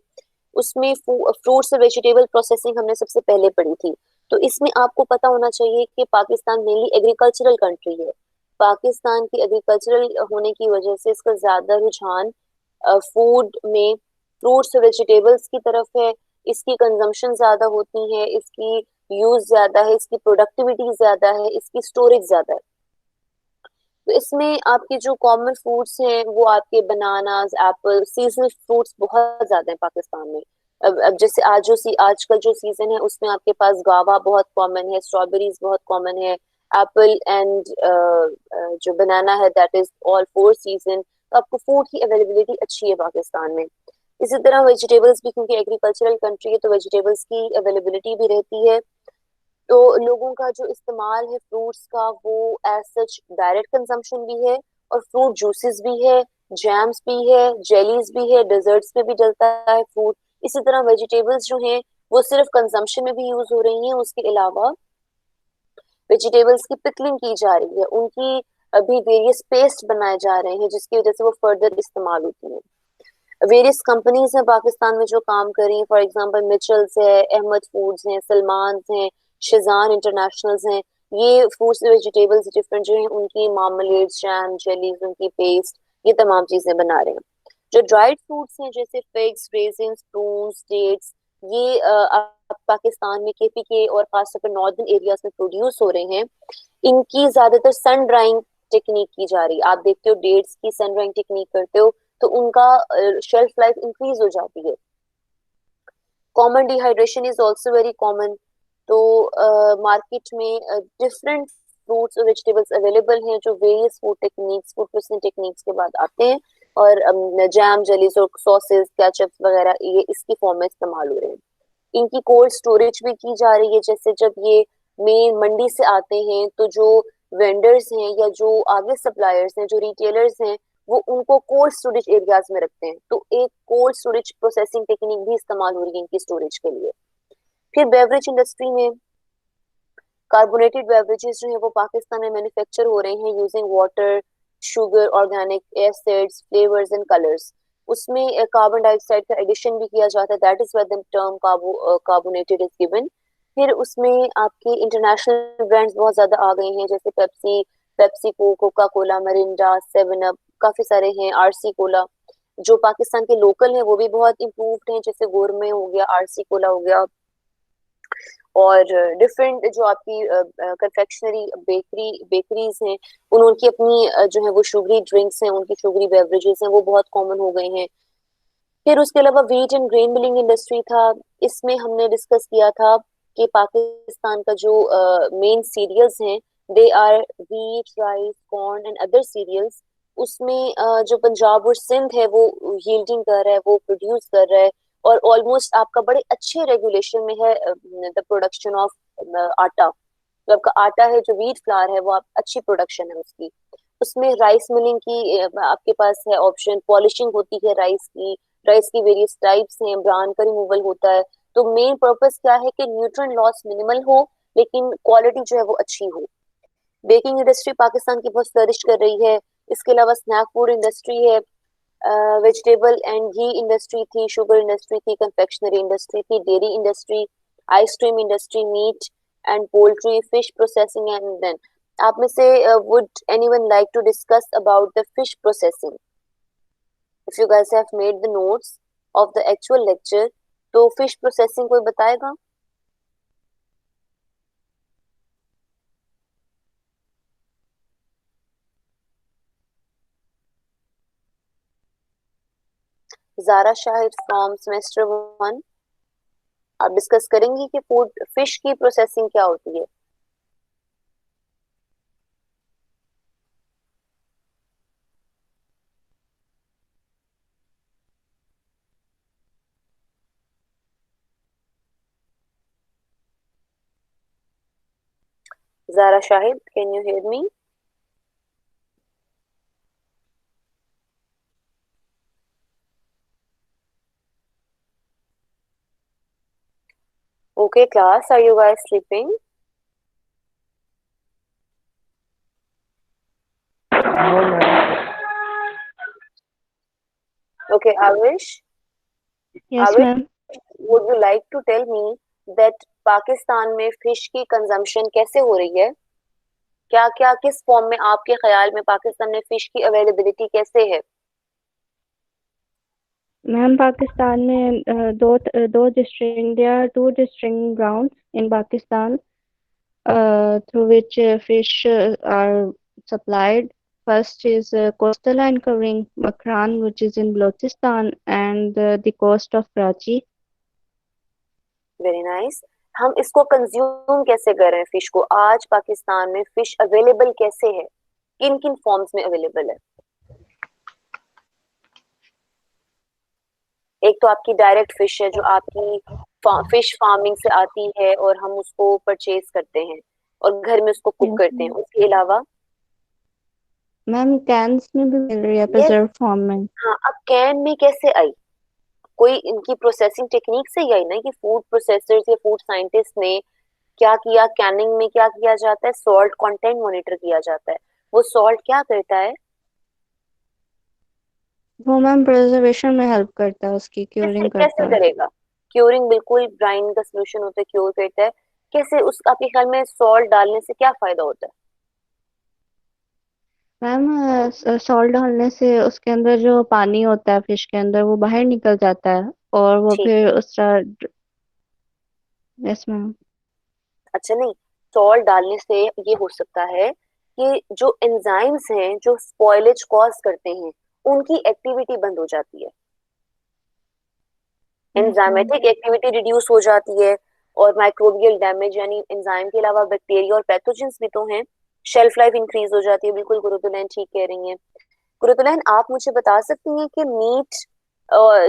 उसमें फ्रूट्स और वेजिटेबल प्रोसेसिंग हमने सबसे पहले पढ़ी थी। तो इसमें आपको पता होना चाहिए कि पाकिस्तान मेनली एग्रीकल्चरल कंट्री है। पाकिस्तान की एग्रीकल्चरल होने की वजह से इसका ज्यादा रुझान फूड में फ्रूट्स और वेजिटेबल्स की तरफ है। इसकी कंजम्पशन ज्यादा होती है, इसकी यूज ज्यादा है, इसकी प्रोडक्टिविटी ज्यादा है, इसकी स्टोरेज ज्यादा है। तो इसमें आपके जो कॉमन फ्रूट्स हैं वो आपके बनानास, एप्पल, सीजनल फ्रूट्स बहुत ज्यादा है पाकिस्तान में। अब जैसे आजकल जो सीजन है उसमें आपके पास गावा बहुत कॉमन है, स्ट्रॉबेरीज बहुत कॉमन है, एप्पल एंड जो बनाना है दैट इज ऑल 4 सीजन। तो आपको फूड की अवेलेबिलिटी अच्छी है पाकिस्तान में। इसी तरह वेजिटेबल्स भी, क्योंकि एग्रीकल्चरल कंट्री है तो वेजिटेबल्स की अवेलेबिलिटी भी रहती है। तो लोगों का जो इस्तेमाल है फ्रूट्स का वो एज सच डायरेक्ट कंजम्पशन भी है, और फ्रूट जूसेस भी है, जैम्स भी है, जेलीज भी है, डेजर्ट्स में भी डलता है फ्रूट। इसी तरह वेजिटेबल्स जो हैं वो सिर्फ कंजम्पशन में भी यूज हो रही हैं, उसके अलावा वेजिटेबल्स की पिकलिंग की जा रही है, उनकी अभी वेरियस पेस्ट बनाए जा रहे हैं जिसकी वजह से वो फर्दर इस्तेमाल होती है। वेरियस कंपनीज हैं पाकिस्तान में जो काम कर रही हैं, फॉर एग्जांपल मिचल्स है, अहमद फूड्स हैं, सलमान हैं, शिजान इंटरनेशनल्स हैं। ये फ्रूट्स वेजिटेबल्स डिफरेंट जो हैं उनकी मार्मलेड्स, जैम, जेलीज, उनकी पेस्ट, ये तमाम चीजें बना रहे हैं। जो ड्राइड फ्रूट्स हैं जैसे फिग्स, रेजिन्स, प्रून्स, डेट्स, ये अब पाकिस्तान में केपीके और खासतौर पर नॉर्दर्न एरियाज में प्रोड्यूस हो रहे हैं। इनकी ज्यादातर सन ड्राइंग टेक्निक की जा रही है। आप देखते हो डेट्स की सन ड्राइंग टेक्निक करते हो तो उनका शेल्फ लाइफ इंक्रीज हो जाती है। Common dehydration is also very common. तो मार्केट में डिफरेंट फ्रूट्स और वेजिटेबल्स अवेलेबल हैं जो various food techniques, food processing techniques के बाद आते हैं, और जैम, जेलीज और सॉसेस, केचप्स वगैरह ये इसकी फॉर्म में इस्तेमाल हो रहे हैं। इनकी कोल्ड स्टोरेज भी की जा रही है। जैसे जब ये मेन मंडी से आते हैं तो जो वेंडर्स हैं या जो आगे सप्लायर्स हैं, जो रिटेलर्स हैं, वो उनको कोल्ड स्टोरेज एरियाज में रखते हैं। तो एक कोल्ड स्टोरेज प्रोसेसिंग टेक्निक भी इस्तेमाल हो रही है इनकी स्टोरेज के लिए। फिर बेवरेज इंडस्ट्री में कार्बोनेटेड बेवरेजेस जो है वो पाकिस्तान में मैन्युफैक्चर हो रहे हैं using water, sugar, organic acids, flavours and colours. उसमें कार्बन डाइऑक्साइड का एडिशन भी किया जाता है, that is why the term carbonated is given. फिर उसमें आपके इंटरनेशनल ब्रांड्स बहुत ज्यादा आ गए हैं, जैसे Pepsi, PepsiCo, Coca Cola, Mirinda, seven up, काफी सारे हैं, आरसी कोला। जो पाकिस्तान के लोकल हैं वो भी बहुत इम्प्रूव्ड हैं, जैसे गोरमे हो गया, आरसी कोला हो गया, और डिफरेंट जो आपकी कन्फेक्शनरी बेकरीज हैं उनकी अपनी जो है वो शुगरी ड्रिंक्स हैं, उनकी शुगरी बेवरेजेस हैं, वो बहुत कॉमन हो गए हैं। फिर उसके अलावा wheat and grain milling industry था। इसमें हमने डिस्कस किया था कि पाकिस्तान का जो मेन सीरियल्स हैं they are wheat, rice, corn and other cereals. उसमें जो पंजाब और सिंध है वो यील्डिंग कर रहा है, वो प्रोड्यूस कर रहा है, और ऑलमोस्ट आपका बड़े अच्छे रेगुलेशन में है द प्रोडक्शन ऑफ आटा। जो आपका आटा है, जो व्हीट फ्लावर है, वो आप अच्छी प्रोडक्शन है उसकी। उसमें राइस मिलिंग की आपके पास है ऑप्शन, पॉलिशिंग होती है राइस की, राइस की वेरियस टाइप्स हैं, ब्रान का रिमूवल होता है। तो मेन पर्पस क्या है कि न्यूट्रिएंट लॉस मिनिमल हो लेकिन क्वालिटी जो है वो अच्छी हो। बेकिंग इंडस्ट्री पाकिस्तान की बहुत फ्लरिश कर रही है। इसके अलावा स्नैक फूड इंडस्ट्री है, वेजिटेबल एंड घी इंडस्ट्री थी, शुगर इंडस्ट्री थी, कन्फेक्शनरी इंडस्ट्री थी, dairy industry, ice cream industry, meat and poultry, fish processing and then आप में से would anyone like to discuss about the fish processing? If you guys have made the notes of the actual lecture तो फिश प्रोसेसिंग कोई बताएगा? जारा शाहिद फ्रॉम सेमेस्टर 1, आप डिस्कस करेंगी कि फूड फिश की प्रोसेसिंग क्या होती है? Zara Shahid, can you hear me? Okay, class, are you guys sleeping? No, ma'am. Okay, Avish, Yes, Avish, ma'am. would you like to tell me that Pakistan में फिश की कंजम्पशन कैसे हो रही है? क्या क्या किस फॉर्म में आपके ख्याल में पाकिस्तान में फिश की अवेलेबिलिटी कैसे है? मैम पाकिस्तान में दो district there are two district grounds in Pakistan through which fish are supplied. First is coastal line covering Makran, which is in Balochistan, and the coast of Karachi. Very nice. हम इसको कंज्यूम कैसे कर रहे हैं फिश को? आज पाकिस्तान में फिश अवेलेबल कैसे है? किन किन फॉर्म्स में अवेलेबल है? एक तो आपकी डायरेक्ट फिश है जो आपकी फिश फार्मिंग से आती है और हम उसको परचेज करते हैं और घर में उसको कुक Yes, करते हैं। ma'am. उसके अलावा मैम कैंस में भी मिल रही है यस, प्रिजर्व फॉर्म में। हाँ, अब कैन में कैसे आई? कोई इनकी प्रोसेसिंग टेक्निक से ही आई ना कि फूड प्रोसेसर्स या फूड साइंटिस्ट ने क्या किया? कैनिंग में क्या किया जाता है? सॉल्ट कंटेंट मॉनिटर किया जाता है। वो सॉल्ट क्या करता है? वो मैम प्रिजर्वेशन में हेल्प करता है, उसकी कैसे क्यूरिंग करता कैसे है। करेगा? क्यूरिंग बिल्कुल ब्राइन का सोल्यूशन होता है, क्योर करता है। कैसे उस आपके ख्याल में सॉल्ट डालने से क्या फायदा होता है? मैम सॉल्ट डालने से उसके अंदर जो पानी होता है फिश के अंदर वो बाहर निकल जाता है और वो ठीक फिर है। उसका। Yes ma'am. अच्छा, नहीं, सॉल्ट डालने से ये हो सकता है कि जो एंजाइम्स हैं जो स्पॉइलेज कॉज करते हैं उनकी एक्टिविटी बंद हो जाती है। Yes ma'am. Enzymatic activity reduce हो जाती है और माइक्रोबियल डैमेज यानी एंजाइम के अलावा बैक्टीरिया और पैथोजेंस भी तो हैं। शेल्फ लाइफ इंक्रीज हो जाती है। बिल्कुल गुरुतुलैन ठीक कह रही हैं। गुरुतुलैन, आप मुझे बता सकती हैं कि मीट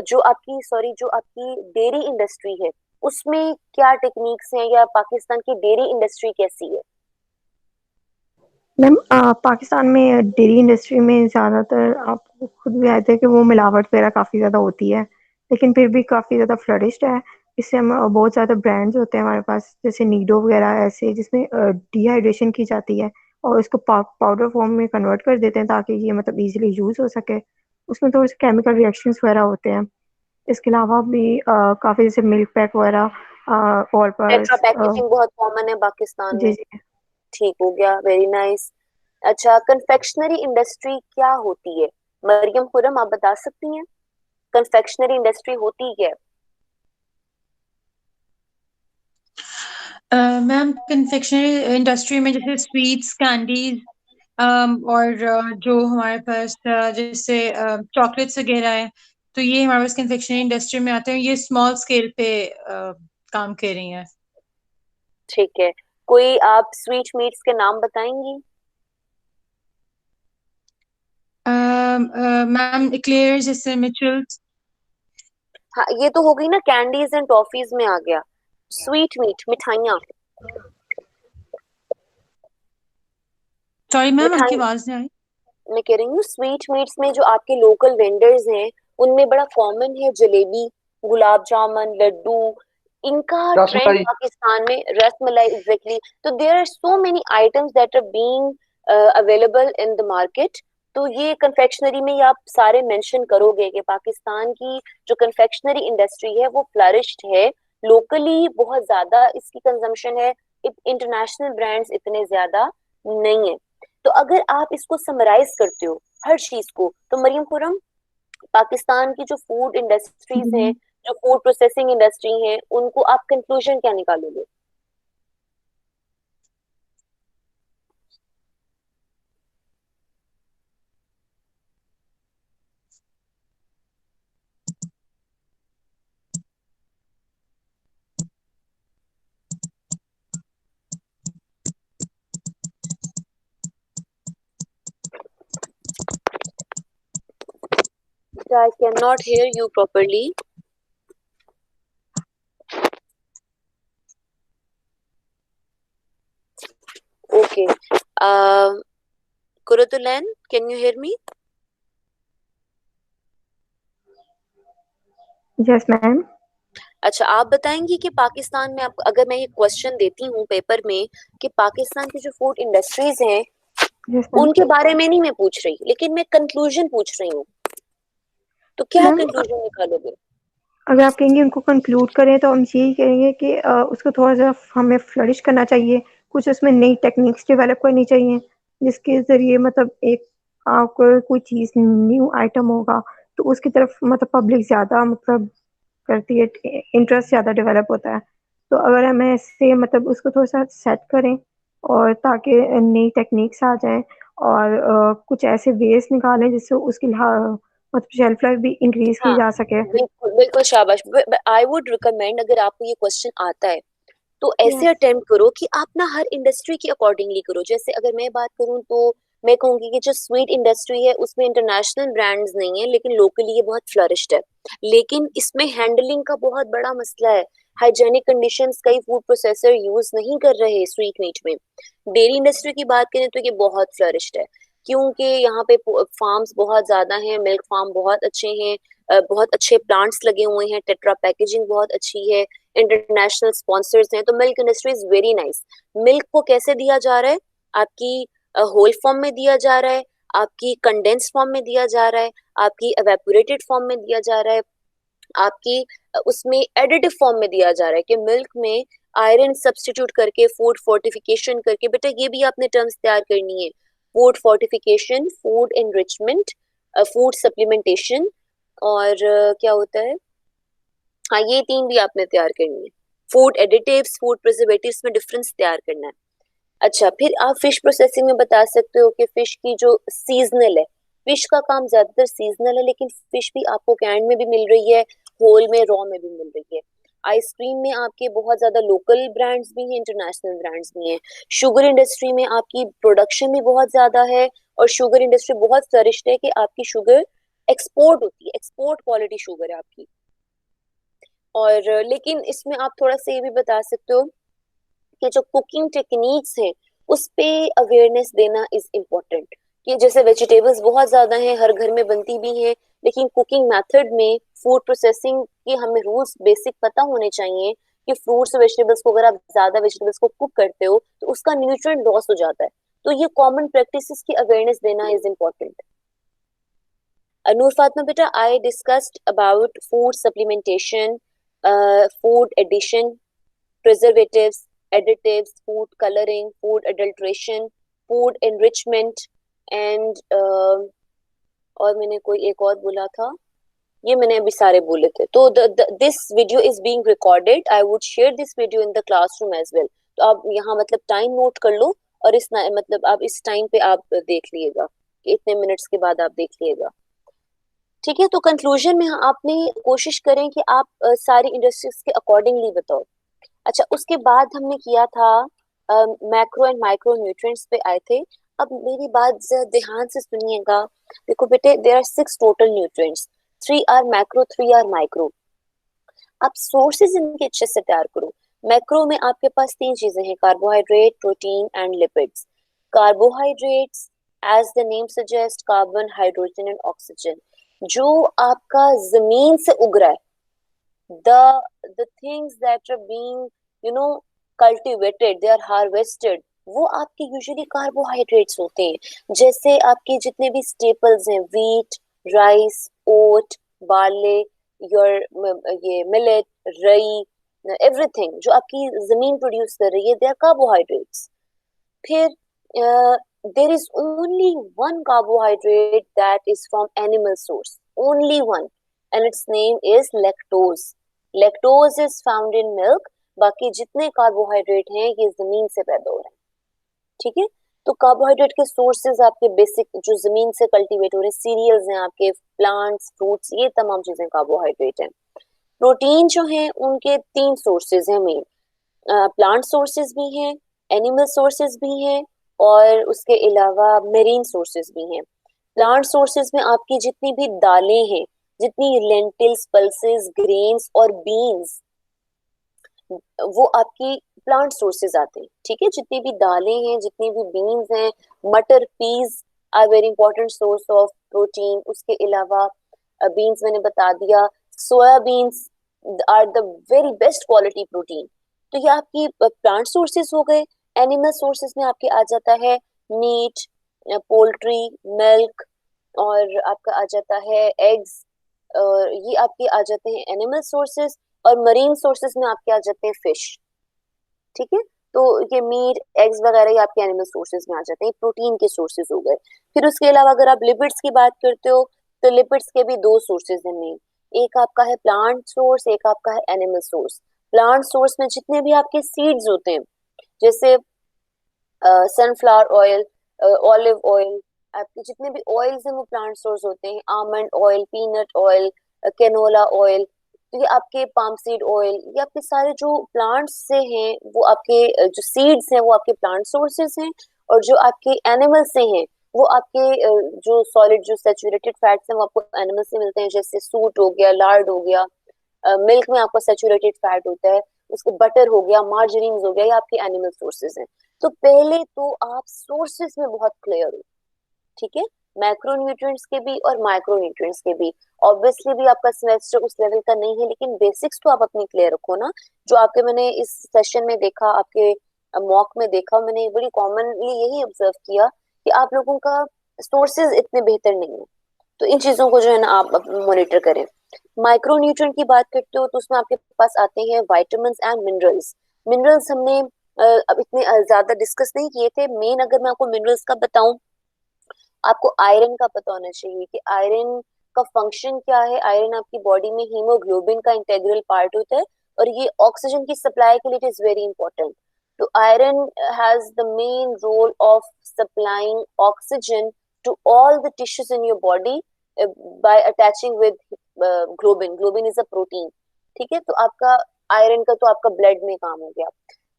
जो आपकी डेयरी इंडस्ट्री है उसमें क्या टेक्निक्स हैं या पाकिस्तान की डेयरी इंडस्ट्री कैसी है? मैम पाकिस्तान में डेयरी इंडस्ट्री में ज़्यादातर आपको खुद भी आते हैं कि वो मिलावट वगैरह काफ़ी ज़्यादा होती है, लेकिन फिर भी काफ़ी ज़्यादा फ्लरिश्ड है। इससे हम बहुत ज़्यादा ब्रांड्स होते हैं हमारे पास, जैसे नीडो वगैरह ऐसे, जिसमें डिहाइड्रेशन की जाती है और इसको पाउडर फॉर्म में कन्वर्ट कर देते हैं ताकि ये मतलब इजीली यूज़ हो सके। उसमें थोड़े से केमिकल रिएक्शंस वगैरह होते हैं। इसके अलावा भी काफ़ी जैसे मिल्क पैक वगैरह ऑल टेट्रा पर्स। पैकेजिंग बहुत कॉमन है पाकिस्तान जी में। जी। ठीक हो गया, वेरी नाइस। अच्छा, कन्फेक्शनरी इंडस्ट्री क्या होती है? मरियम खुरम, आप बता सकती हैं कन्फेक्शनरी इंडस्ट्री होती क्या है? मैम कन्फेक्शनरी इंडस्ट्री में जैसे स्वीट्स, कैंडीज और जो हमारे पास जैसे चॉकलेट्स वगैरह है, तो ये हमारे पास कन्फेक्शनरी इंडस्ट्री में आते हैं। ये स्मॉल स्केल पे काम कर रही हैं। ठीक है, कोई आप स्वीट मीट्स के नाम बताएंगी? मैम इक्लेयर्स जैसे मिचेल्स। हाँ, ये तो हो गई ना, कैंडीज एंड टॉफीज में आ गया। स्वीट मीट, मिठाइयाँ। सॉरी मैम आपकी मिठाई, आवाज नहीं आई। मैं कह रही हूँ स्वीट मीट्स में जो आपके लोकल वेंडर्स हैं उनमें बड़ा कॉमन है जलेबी, गुलाब जामुन, लड्डू। इनका ट्रेंड रसमलाई। पाकिस्तान में रसमलाई, एग्जैक्टली। तो there are so many items that are being available in the market. तो ये कन्फेक्शनरी में ये आप सारे मेंशन करोगे कि पाकिस्तान की जो कन्फेक्शनरी इंडस्ट्री है वो फ्लरिश्ड है। लोकली बहुत ज्यादा इसकी कंजम्पशन है, इंटरनेशनल ब्रांड्स इतने ज्यादा नहीं है। तो अगर आप इसको समराइज करते हो हर चीज को, तो मरियम खुरम, पाकिस्तान की जो फूड इंडस्ट्रीज हैं, जो फूड प्रोसेसिंग इंडस्ट्री है, उनको आप कंक्लूजन क्या निकालोगे? I cannot hear you properly. Okay. Kurutulan, can you hear me? Yes ma'am. अच्छा, आप बताएंगी कि पाकिस्तान में, आप अगर मैं ये क्वेश्चन देती हूँ पेपर में कि पाकिस्तान की जो फूड इंडस्ट्रीज हैं यस मैम। उनके बारे में नहीं मैं पूछ रही, लेकिन मैं कंक्लूजन पूछ रही हूँ, तो क्या मैम कंक्लूजन निकालोगे? अगर आप कहेंगे उनको कंक्लूड करें तो हम यही कहेंगे कि उसको थोड़ा सा हमें फ्लरिश करना चाहिए, कुछ उसमें नई टेक्निक्स डेवलप करनी चाहिए जिसके ज़रिए मतलब एक आपको कोई चीज़ न्यू आइटम होगा तो उसकी तरफ मतलब पब्लिक ज़्यादा मतलब करती है, इंटरेस्ट ज़्यादा डेवलप होता है। तो अगर हम ऐसे मतलब उसको थोड़ा सा सेट करें और ताकि नई टेक्निक्स आ जाएं और कुछ ऐसे वेज निकालें जिससे उसकी मतलब शेल्फ लाइफ भी इंक्रीज की हाँ, जा सके। बिल्कुल बिल्कुल, शाबाश। आई वुड रिकमेंड, अगर आपको ये क्वेश्चन आता है तो ऐसे यस अटेम्प्ट करो कि आप ना हर इंडस्ट्री की अकॉर्डिंगली करो। जैसे अगर मैं बात करूं तो मैं कहूंगी कि जो स्वीट इंडस्ट्री है उसमें इंटरनेशनल ब्रांड्स नहीं है, लेकिन लोकली ये बहुत फ्लरिश्ड है। लेकिन इसमें हैंडलिंग का बहुत बड़ा मसला है। हाइजेनिक कंडीशंस कई फूड प्रोसेसर यूज नहीं कर रहे स्वीट मीट में। डेयरी इंडस्ट्री की बात करें तो ये बहुत फ्लरिश्ड है, क्योंकि यहाँ पे फार्म्स बहुत ज्यादा हैं, मिल्क फार्म बहुत अच्छे हैं, बहुत अच्छे प्लांट्स लगे हुए हैं, टेट्रा पैकेजिंग बहुत अच्छी है, इंटरनेशनल स्पॉन्सर्स हैं, तो milk industry is very nice. Milk को कैसे दिया जा रहा है? आपकी होल फॉर्म में दिया जा रहा है, आपकी कंडेंस फॉर्म में दिया जा रहा है, आपकी एवेपोरेटेड फॉर्म में दिया जा रहा है, आपकी उसमें एडिटिव फॉर्म में दिया जा रहा है कि मिल्क में आयरन सब्स्टिट्यूट करके, फूड फोर्टिफिकेशन करके। बेटा ये भी आपने टर्म्स तैयार करनी है, food fortification, food enrichment, food supplementation, और क्या होता है, हाँ ये तीन भी आपने तैयार करनी है। फूड एडिटिव्स, फूड प्रिजर्वेटिव्स में डिफरेंस तैयार करना है। अच्छा, फिर आप फिश प्रोसेसिंग में बता सकते हो कि फिश की जो सीजनल है, फिश का काम ज्यादातर सीजनल है, लेकिन फिश भी आपको कैन में भी मिल रही है, होल में, रॉ में भी मिल रही है। आइसक्रीम में आपके बहुत ज्यादा लोकल ब्रांड्स भी हैं, इंटरनेशनल ब्रांड्स भी हैं। शुगर इंडस्ट्री में आपकी प्रोडक्शन भी बहुत ज्यादा है, और शुगर इंडस्ट्री बहुत फ्लरिश्ड है कि आपकी शुगर एक्सपोर्ट होती है, एक्सपोर्ट क्वालिटी शुगर है आपकी। और लेकिन इसमें आप थोड़ा सा ये भी बता सकते हो कि जो कुकिंग टेक्निक्स हैं उस पे अवेयरनेस देना इज इम्पोर्टेंट। कि जैसे वेजिटेबल्स बहुत ज्यादा हैं, हर घर में बनती भी हैं, लेकिन कुकिंग मेथड में, फूड प्रोसेसिंग के हमें रूल्स बेसिक पता होने चाहिए कि फ्रूट्स और वेजिटेबल्स को, अगर आप ज्यादा वेजिटेबल्स को कुक करते हो तो उसका न्यूट्रिएंट लॉस हो जाता है। तो ये कॉमन प्रैक्टिसेस की अवेयरनेस देना is important. Noor Fatma beta, I discussed about food supplementation, food addition, preservatives, additives, food coloring, food adulteration, food enrichment, and और मैंने कोई एक और बोला था, ये मैंने अभी सारे बोले थे। तो this video is being recorded, I would share this video in the classroom as well. तो आप यहाँ मतलब टाइम नोट कर लो, और इस मतलब आप इस टाइम पे आप देख लिएगा, इतने मिनट्स के बाद आप देख लिएगा। ठीक है, तो कंक्लूजन में आपने कोशिश करें कि आप सारी इंडस्ट्रीज के अकॉर्डिंगली बताओ। अच्छा, उसके बाद हमने किया था मैक्रो एंड माइक्रो न्यूट्रिएंट्स पे आए थे। अब मेरी बात ध्यान से सुनिएगा। देखो बेटे, there are 6 total nutrients, 3 are macro, 3 are micro. आप सोर्सेज इनके अच्छे से तैयार करो। मैक्रो में आपके पास 3 चीजें हैं, carbohydrate, protein and lipids. Carbohydrates, as the name suggest, carbon, hydrogen and oxygen, जो आपका जमीन से उग रहा है, the things that are being, you know, cultivated, they are harvested, वो आपके यूजुअली कार्बोहाइड्रेट्स होते हैं। जैसे आपके जितने भी स्टेपल्स हैं, wheat, rice, oat, barley, your ये मिलेट, रई, एवरीथिंग जो आपकी जमीन प्रोड्यूस कर रही है, दे आर कार्बोहाइड्रेट्स। फिर there is only one carbohydrate that is from animal source, only one, and its name is lactose. Lactose is found in milk, बाकी जितने कार्बोहाइड्रेट हैं ये जमीन से पैदा हो रहे हैं। ठीक है, तो कार्बोहाइड्रेट के सोर्सेज आपके बेसिक जो जमीन से कल्टीवेट हो रहे हैं, सीरियल्स हैं आपके, प्लांट्स, फ्रूट्स, ये तमाम चीजें कार्बोहाइड्रेट हैं। प्रोटीन जो है उनके 3 सोर्सेज हैं मेन, प्लांट सोर्सेज भी हैं, एनिमल सोर्सेज भी हैं, और उसके अलावा मेरीन सोर्सेज भी हैं। प्लांट सोर्सेज में आपकी जितनी भी दालें हैं, जितनी लेंटिल्स, पल्सेस, ग्रेन्स और बीन्स, वो आपकी प्लांट सोर्सेज आते हैं। ठीक है, जितनी भी दालें हैं, जितनी भी बीन्स हैं, मटर, peas are very important source of protein. उसके अलावा बीन्स मैंने बता दिया, soybeans, are the very best quality protein. तो ये आपकी प्लांट सोर्सेज हो गए। एनिमल सोर्सेज में आपके आ जाता है मीट, पोल्ट्री, मिल्क, और आपका आ जाता है एग्स, ये आपके आ जाते हैं एनिमल सोर्सेज। और मरीन सोर्सेज में आपके आ जाते हैं फिश। ठीक है, तो ये मीट, एग्स वगैरह ये आपके एनिमल सोर्सेज में आ जाते हैं, प्रोटीन के सोर्सेज हो गए। फिर उसके अलावा अगर आप लिपिड्स की बात करते हो तो लिपिड्स के भी दो सोर्सेज हैं मेन। एक आपका है प्लांट सोर्स, एक आपका है एनिमल सोर्स। प्लांट सोर्स में जितने भी आपके सीड्स होते हैं, जैसे सनफ्लावर ऑयल, ऑलिव ऑयल, आपके जितने भी ऑयल्स हैं वो प्लांट सोर्स होते हैं। Almond oil, peanut oil, canola oil, तो ये आपके पाम सीड ऑयल, ये आपके सारे जो प्लांट्स से हैं वो आपके जो सीड्स हैं वो आपके प्लांट सोर्सेज हैं। और जो आपके एनिमल से हैं वो आपके जो सॉलिड, जो सैचुरेटेड फैट्स हैं वो आपको एनिमल से मिलते हैं, जैसे सूट हो गया, लार्ड हो गया, मिल्क में आपका सैचुरेटेड फैट होता है, उसके बटर हो गया, मार्जरीन हो गया, ये आपके एनिमल सोर्सेज हैं। तो पहले तो आप सोर्सेज में बहुत क्लियर हो, ठीक है, मैक्रोन्यूट्रिएंट्स के भी और माइक्रोन्यूट्रिएंट्स के भी। ऑब्वियसली भी आपका सेमेस्टर उस लेवल का नहीं है, लेकिन बेसिक्स तो आप अपनी क्लियर रखो ना। जो आपके मैंने इस सेशन में देखा, आपके मॉक में देखा, मैंने बड़ी कॉमनली यही ऑब्जर्व किया कि आप लोगों का सोर्सेज इतने बेहतर नहीं है। तो इन चीजों को जो है ना आप मॉनिटर करें। माइक्रोन्यूट्रिएंट की बात करते हो तो उसमें आपके पास आते हैं विटामिन्स एंड मिनरल्स। मिनरल्स हमने अब इतने ज्यादा डिस्कस नहीं किए थे। मेन अगर मैं आपको मिनरल्स का बताऊं, आपको आयरन का पता होना चाहिए कि आयरन का फंक्शन क्या है। आयरन आपकी बॉडी में हीमोग्लोबिन का इंटीग्रल पार्ट होता है और ये ऑक्सीजन की सप्लाई के लिए इट इज वेरी इंपॉर्टेंट। तो iron has the main role of supplying oxygen to all the tissues in your body by attaching with globin. Globin is a protein, ठीक है। तो आपका आयरन का तो आपका ब्लड में काम हो गया।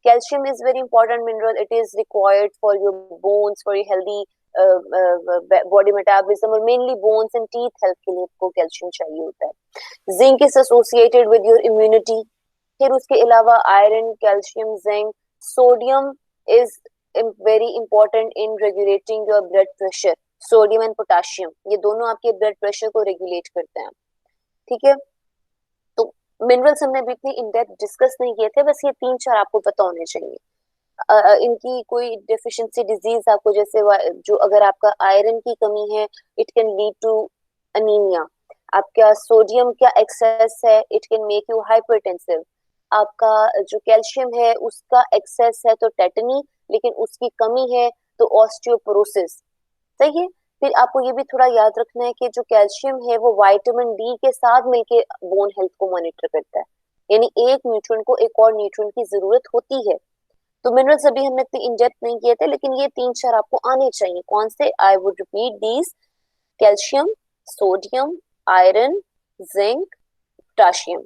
Calcium is very important mineral, it is required for your bones, for your healthy body metabolism, और mainly bones and teeth health के लिए आपको कैल्शियम चाहिए होता है। Zinc is associated with your immunity. फिर उसके अलावा iron, calcium, zinc, sodium is very important in regulating your blood pressure. Sodium and potassium ये दोनों आपके ब्लड प्रेशर को रेगुलेट करते हैं, ठीक है। तो मिनरल्स हमने अभी इतनी इन डेप्थ डिस्कस नहीं किए थे, बस ये 3-4 आपको पता होने चाहिए। इनकी कोई डेफिशिएंसी डिजीज आपको, जैसे जो अगर आपका आयरन की कमी है, it can lead to anaemia. आपका सोडियम का एक्सेस है, it can make you hypertensive. आपका जो कैल्शियम है उसका एक्सेस है तो टेटनी, लेकिन उसकी कमी है तो ऑस्टियोपोरोसिस, सही है। फिर आपको ये भी थोड़ा याद रखना है कि जो कैल्शियम है वो विटामिन डी के साथ मिलके बोन हेल्थ को मॉनिटर करता है, यानी एक न्यूट्रिएंट को एक और न्यूट्रिएंट की जरूरत होती है। तो मिनरल्स अभी हमने इतनी इन डेप्थ नहीं किए थे, लेकिन ये 3-4 आपको आने चाहिए। कौन से? I would repeat these: calcium, sodium, iron, zinc, potassium.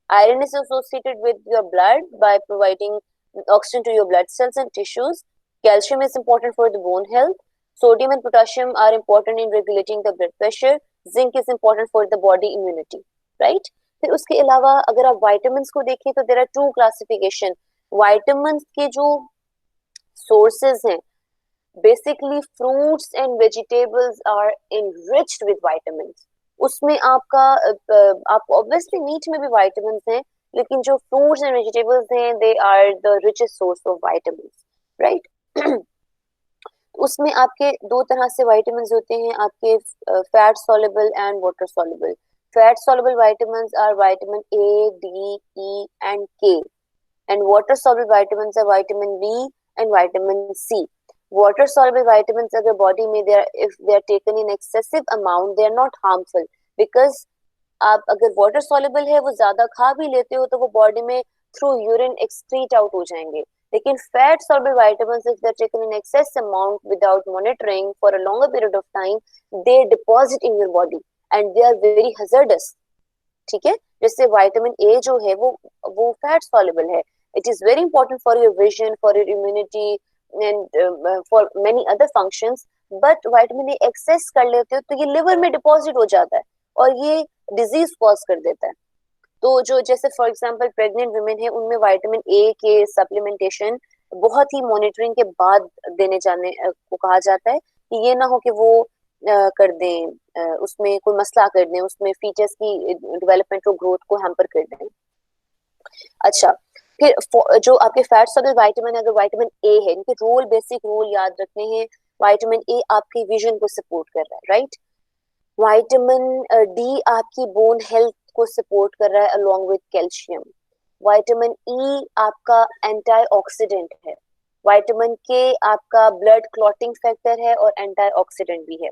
Iron is associated with your blood by providing oxygen to your blood cells and tissues. Calcium is important for the bone health. Sodium and potassium are important in regulating the blood pressure. Zinc is important for the body immunity. Right? फिर उसके अलावा अगर आप vitamins को देखें तो there are 2 classification. Vitamins के जो sources हैं, basically fruits and vegetables are enriched with vitamins. उसमें आपका आप ऑब्वियसली मीट में भी विटामिन्स हैं, लेकिन जो फ्रूट्स एंड वेजिटेबल्स हैं they are the richest source of vitamins, right. उसमें आपके 2 तरह से विटामिन्स होते हैं, आपके fat soluble and water soluble. Fat soluble vitamins are vitamin A, D, E and K, and water soluble vitamins are vitamin B and vitamin C. Water soluble vitamins अगर body में if they are taken in excessive amount, they are not harmful, because आप अगर water soluble है वो ज्यादा खा भी लेते हो तो वो body में through urine excrete out हो जाएंगे। लेकिन fat soluble vitamins if they are taken in excess amount without monitoring for a longer period of time, they deposit in your body and they are very hazardous, ठीक है। जैसे vitamin A जो है वो fat soluble है, it is very important for your vision, for your immunity and for many other functions, but vitamin A excess कर लेते हो तो ये liver में deposit हो जाता है और ये disease cause कर देता है। तो जो जैसे फॉर एग्जांपल प्रेग्नेंट वुमेन है उनमें विटामिन ए के सप्लीमेंटेशन बहुत ही मॉनिटरिंग के बाद देने जाने को कहा जाता है कि ये ना हो कि वो कर दें, उसमें कोई मसला कर दें, उसमें फीचर्स की डेवलपमेंट और ग्रोथ को हैम्पर कर दें। अच्छा, फिर जो आपके फैट सॉल्युबल विटामिन, अगर विटामिन ए है, इनके रोल, बेसिक रोल याद रखने हैं। विटामिन ए आपकी विजन को सपोर्ट कर रहा है, राइट। विटामिन डी आपकी बोन हेल्थ को सपोर्ट कर रहा है along with calcium. Vitamin E आपका एंटीऑक्सीडेंट है। विटामिन के आपका ब्लड क्लॉटिंग फैक्टर है और एंटीऑक्सीडेंट भी है।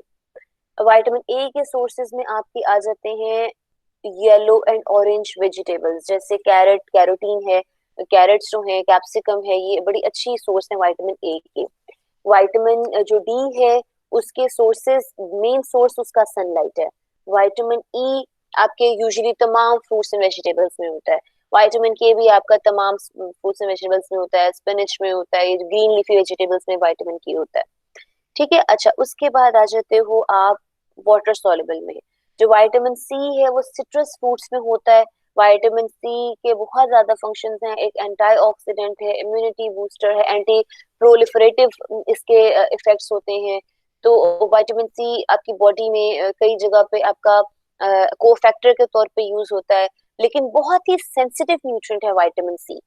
विटामिन ए के सोर्सेज में आपकी आ जाते हैं येलो एंड ऑरेंज वेजिटेबल्स, जैसे कैरेट, कैरोटीन है, कैरेट्स जो है, कैप्सिकम है, ये बड़ी अच्छी सोर्स है विटामिन ए के। विटामिन जो डी है, उसके सोर्सेज, मेन सोर्स उसका सनलाइट है। विटामिन ई आपके यूजुअली तमाम फ्रूट्स एंड वेजिटेबल्स में होता है। विटामिन के भी आपका तमाम फ्रूट्स एंड वेजिटेबल्स में होता है, स्पिनच में होता है, ग्रीन लीफी वेजिटेबल्स में विटामिन के होता है, ठीक है। अच्छा, उसके बाद आ जाते हो आप वाटर सॉल्युबल में। जो विटामिन सी है वो सिट्रस फ्रूट्स में होता है। विटामिन सी के बहुत ज्यादा फंक्शंस हैं, एक एंटीऑक्सीडेंट है, इम्यूनिटी बूस्टर है, एंटी प्रोलिफरेटिव इसके इफेक्ट्स होते हैं। तो विटामिन सी आपकी बॉडी में कई जगह पे आपका कोफैक्टर के तौर पे यूज होता है, लेकिन बहुत ही सेंसिटिव न्यूट्रिएंट है विटामिन सी।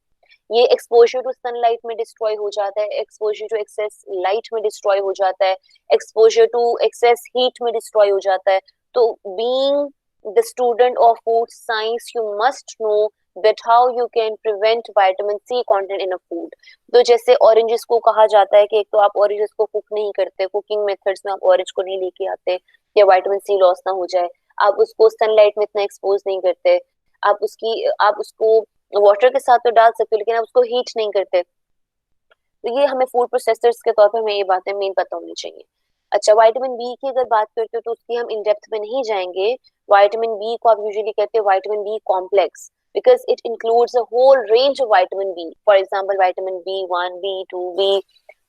ये एक्सपोजर टू सनलाइट में डिस्ट्रॉय हो जाता है, एक्सपोजर टू एक्सेस लाइट में डिस्ट्रॉय हो जाता है, एक्सपोजर टू एक्सेस हीट में डिस्ट्रॉय हो जाता है। तो being the student of food science, you must no that how you can prevent vitamin C content in a food। तो जैसे ऑरेंजेस को कहा जाता है कि एक तो आप ऑरेंजेस को कुक नहीं करते, कुकिंग मेथड्स में आप ऑरेंज को नहीं लेके आते या विटामिन सी लॉस ना हो जाए, आप उसको सनलाइट में इतना एक्सपोज नहीं करते, आप उसको वाटर के साथ तो डाल सकते हो लेकिन आप उसको हीट नहीं करते। तो ये हमें फूड प्रोसेसर्स के तौर पर हमें ये बातें मेन पता होनी चाहिए। अच्छा, विटामिन बी की अगर बात करते हो तो उसकी हम इन डेप्थ में नहीं जाएंगे। विटामिन बी को आप यूजुअली कहते हैं vitamin B complex, because it includes a whole range of vitamin B. For example, vitamin B1, B2,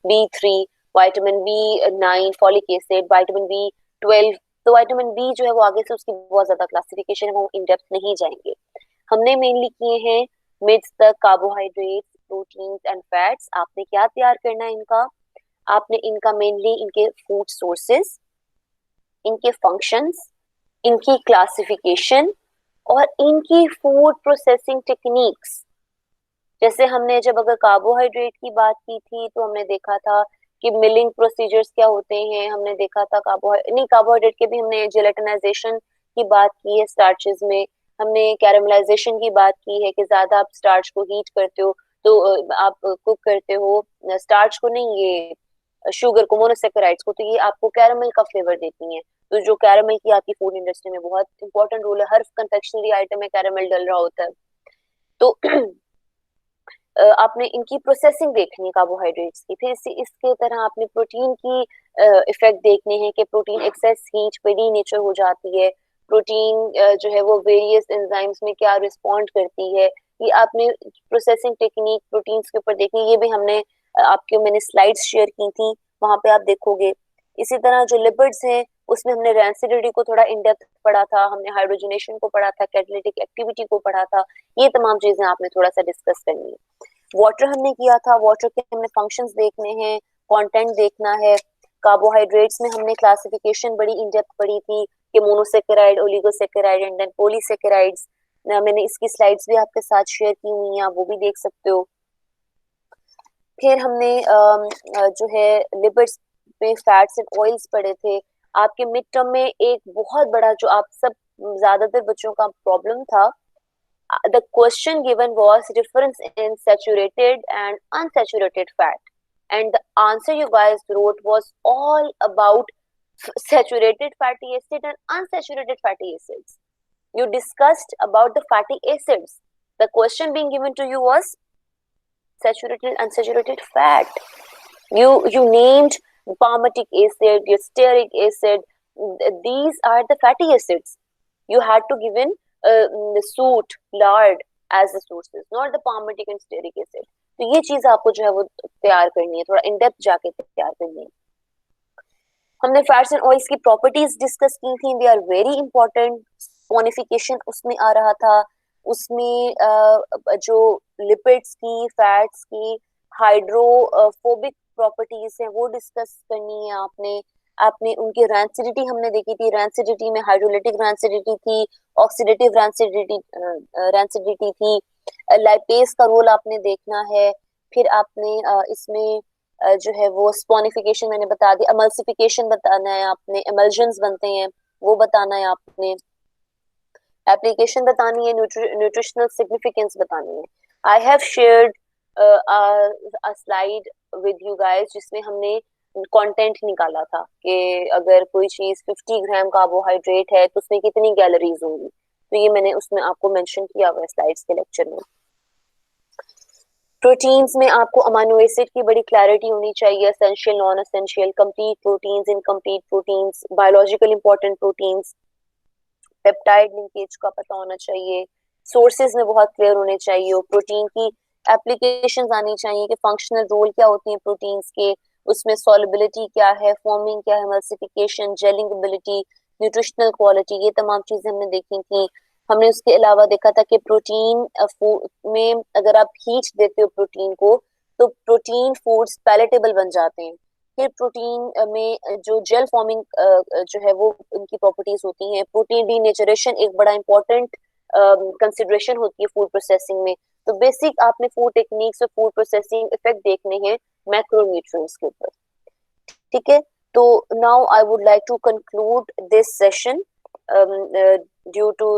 B3, vitamin B9, folic acid, vitamin B12। तो vitamin B जो है वो आगे से उसकी बहुत ज्यादा क्लासिफिकेशन है, वो इन डेप्थ नहीं जाएंगे। हमने मेनली किए हैं mids the carbohydrates, proteins and fats. आपने क्या तैयार करना है इनका? आपने इनका मेनली इनके फूड सोर्सेस, इनके फंक्शंस, इनकी क्लासिफिकेशन और इनकी फूड प्रोसेसिंग टेक्निक्स। जैसे हमने जब अगर कार्बोहाइड्रेट की बात की थी तो हमने देखा था कि मिलिंग प्रोसीजर्स क्या होते हैं, हमने देखा था कार्बोहाइड्रेट के भी हमने जेलेटिनाइजेशन की बात की है स्टार्चेस में, हमने कैरामलाइजेशन की बात की है कि ज्यादा आप स्टार्च को हीट करते हो तो आप कुक करते हो स्टार्च को नहीं, ये शुगर को, मोनोसेकेराइड्स को, तो ये आपको कैरामल का फ्लेवर देती हैं। तो जो कैरामल की आपकी फूड इंडस्ट्री में बहुत इंपॉर्टेंट रोल है, हर कंफेक्शनरी आइटम में कैरामल डल रहा होता है। तो आपने इनकी प्रोसेसिंग देखनी है कार्बोहाइड्रेट्स की। फिर इसके तरह आपने प्रोटीन की इफेक्ट देखने हैं कि प्रोटीन एक्सेस हीट पे डीनेचर हो जाती है, प्रोटीन जो है वो वेरियस एंजाइम्स में क्या रिस्पॉन्ड करती है, ये आपने प्रोसेसिंग टेक्निक प्रोटीन्स के ऊपर देखनी। ये भी हमने आपके मैंने स्लाइड्स शेयर की थी, वहां पे आप देखोगे। इसी तरह जो लिपिड्स हैं उसमें हमने रैंसिडिटी को थोड़ा इन डेप्थ पढ़ा था, हमने हाइड्रोजनेशन को पढ़ा था, कैटालिटिक एक्टिविटी को पढ़ा था। ये तमाम चीजें आपने थोड़ा सा डिस्कस करनी है। वाटर हमने किया था, वाटर के हमने फंक्शंस देखने हैं, कंटेंट देखना है। कार्बोहाइड्रेट्स में हमने क्लासिफिकेशन बड़ी इन डेप्थ पढ़ी थी कि monosaccharide, oligosaccharide and then polysaccharides. मैंने इसकी स्लाइड्स भी आपके साथ शेयर की हुई हैं, आप वो भी देख सकते हो। फिर हमने जो है लिपिड्स में फैट्स एंड ऑयल्स पढ़े थे। आपके मिड टर्म में एक बहुत बड़ा जो आप सब ज्यादातर बच्चों का प्रॉब्लम था, the question given was difference in saturated and unsaturated fat, and the answer you guys wrote was all about saturated fatty acid and unsaturated fatty acids. You discussed about the fatty acids. The question being given to you was saturated and unsaturated fat. You named palmitic acid, your stearic acid. These are the fatty acids. You had to give in the soot, lard as the sources, not the palmitic and stearic acid. तो ये चीज आपको जो है वो तैयार करनी है, थोड़ा इन डेप्थ जाके तैयार करनी है। हमने फैट्स एंड ऑयल्स की प्रॉपर्टीज डिस्कस की थी, they are very important. Saponification उसमें आ रहा था, उसमें जो लिपिड्स की, फैट्स की हाइड्रोफोबिक प्रॉपर्टीज हैं वो डिस्कस करनी है आपने। आपने उनकी रैंसिडिटी हमने देखी थी, रैंसिडिटी में हाइड्रोलिटिक रैंसिडिटी थी, ऑक्सीडेटिव रैंसिडिटी थी, लाइपेज का रोल आपने देखना है। फिर आपने इसमें जो है वो स्पॉनिफिकेशन मैंने बता दी, एमल्सिफिकेशन बताना है आपने, एमल्जन्स बनते हैं वो बताना है आपने, एप्लीकेशन बतानी है, न्यूट्रिशनल सिग्निफिकेंस बतानी है। I have shared a slide with you guys जिसमें हमने कंटेंट निकाला था कि अगर कोई चीज 50 ग्राम कार्बोहाइड्रेट है तो उसमें कितनी कैलोरीज होंगी, तो ये मैंने उसमें आपको मेंशन किया हुआ है स्लाइड्स के लेक्चर में। प्रोटीन्स में आपको अमाइनो एसिड की बड़ी क्लैरिटी होनी चाहिए, essential, non essential, complete proteins, incomplete proteins, biological important proteins, peptide linkage का पता होना चाहिए, सोर्सेज में बहुत क्लियर होने चाहिए, प्रोटीन की एप्लीकेशंस आनी चाहिए कि फंक्शनल रोल क्या होती है प्रोटीन्स के, उसमें सॉल्युबिलिटी क्या है, फॉर्मिंग क्या है, emulsification, gelling ability, nutritional quality, ये तमाम चीजें हमने देखी थी। हमने उसके अलावा देखा था कि प्रोटीन में अगर आप हीट देते हो प्रोटीन को तो प्रोटीन फूड्स पैलेटेबल बन जाते हैं। फिर प्रोटीन में जो जेल फॉर्मिंग जो है वो उनकी प्रॉपर्टीज होती हैं। प्रोटीन डीनेचरेशन एक बड़ा इंपॉर्टेंट कंसिडरेशन होती है फूड प्रोसेसिंग में। तो बेसिक आपने फूड टेक्निक्स और फूड प्रोसेसिंग इफेक्ट देखने हैं मैक्रोन्यूट्रिएंट्स के ऊपर, ठीक है। तो now I would like to conclude this session due to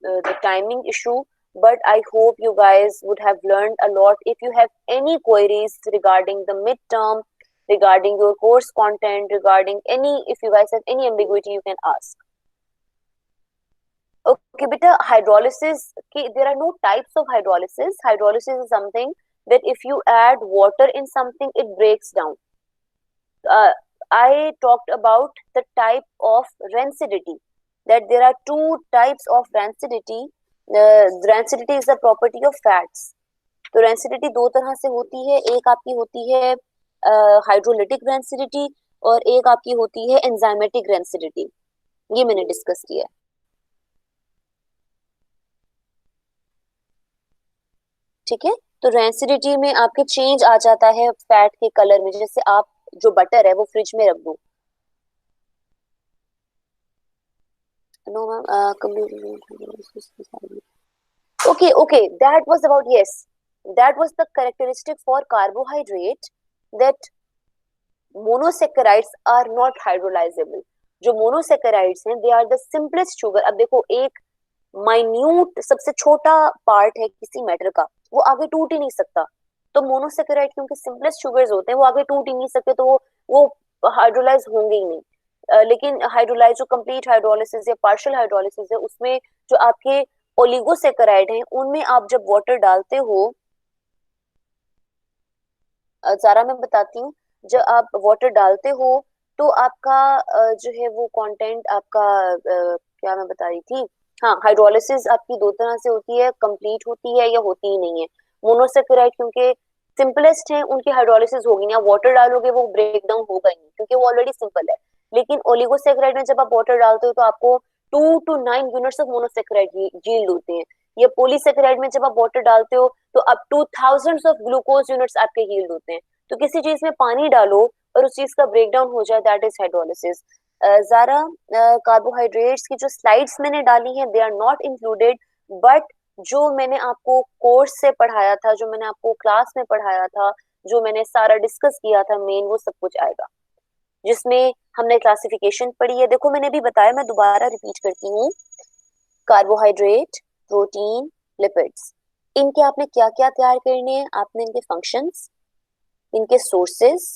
the timing issue, but I hope you guys would have learned a lot. If you have any queries regarding the midterm, regarding your course content, regarding any, if you guys have any ambiguity, you can ask. Okay, beta, hydrolysis, there are no types of hydrolysis. Hydrolysis is something that if you add water in something, it breaks down. I talked about the type of rancidity, that there are two types of rancidity. Rancidity is the property of fats. तो rancidity दो तरह से होती है, एक आपकी होती है हाइड्रोलिटिक rancidity और एक आपकी होती है एंजाइमेटिक rancidity। ये मैंने डिस्कस किया है। ठीक है, तो rancidity में आपके चेंज आ जाता है फैट के कलर में। जैसे आप जो बटर है वो फ्रिज में रख दो, no okay, that was about, yes, that was the characteristic for carbohydrate, that monosaccharides are not hydrolyzable. जो monosaccharides हैं they are the simplest sugar। अब देखो एक माइन्यूट सबसे छोटा पार्ट है किसी मैटर का, वो आगे टूट ही नहीं सकता। तो मोनोसेकेराइड क्योंकि सिंपलेस्ट शुगर्स होते हैं वो आगे टूट ही नहीं सकते, तो वो हाइड्रोलाइज होंगे ही नहीं। लेकिन हाइड्रोलाइज जो कंप्लीट हाइड्रोलिसिस या पार्शियल हाइड्रोलिसिस है उसमें जो आपके ओलिगोसेकेराइड हैं उनमें आप जब वाटर डालते हो, ज़रा मैं बताती हूँ, जब आप वाटर डालते हो तो आपका जो है वो कंटेंट आपका क्या मैं बता रही थी, हाँ, हाइड्रोलिसिस आपकी दो तरह से होती है, कंप्लीट होती है या होती ही नहीं है। मोनोसेकेराइड क्योंकि सिंपलेस्ट है उनकी हाइड्रोलिसिस होगी नहीं, आप वाटर डालोगे वो ब्रेक डाउन होगा ही नहीं क्योंकि वो ऑलरेडी सिंपल है। लेकिन ओलिगोसेकेराइड में जब आप वाटर डालते हो तो आपको 2 to 9 units of monosaccharide yield होते हैं। ये पॉलीसेकेराइड में जब आप वाटर डालते हो तो up two thousands of glucose units आपके यील्ड होते हैं। तो किसी चीज में पानी डालो और उस चीज का ब्रेकडाउन हो जाए, दैट इज हाइड्रोलिसिस। ज़रा कार्बोहाइड्रेट्स की जो स्लाइड्स मैंने डाली हैं they are not included, but जो मैंने आपको कोर्स से पढ़ाया था, जो मैंने आपको क्लास में पढ़ाया था, जो मैंने सारा डिस्कस किया था मेन, वो सब कुछ आएगा जिसमें हमने क्लासिफिकेशन पढ़ी है। देखो मैंने भी बताया, मैं दोबारा रिपीट करती हूँ, कार्बोहाइड्रेट, प्रोटीन, लिपिड्स, इनके आपने क्या क्या तैयार करने हैं। आपने इनके फंक्शंस, इनके सोर्सेज,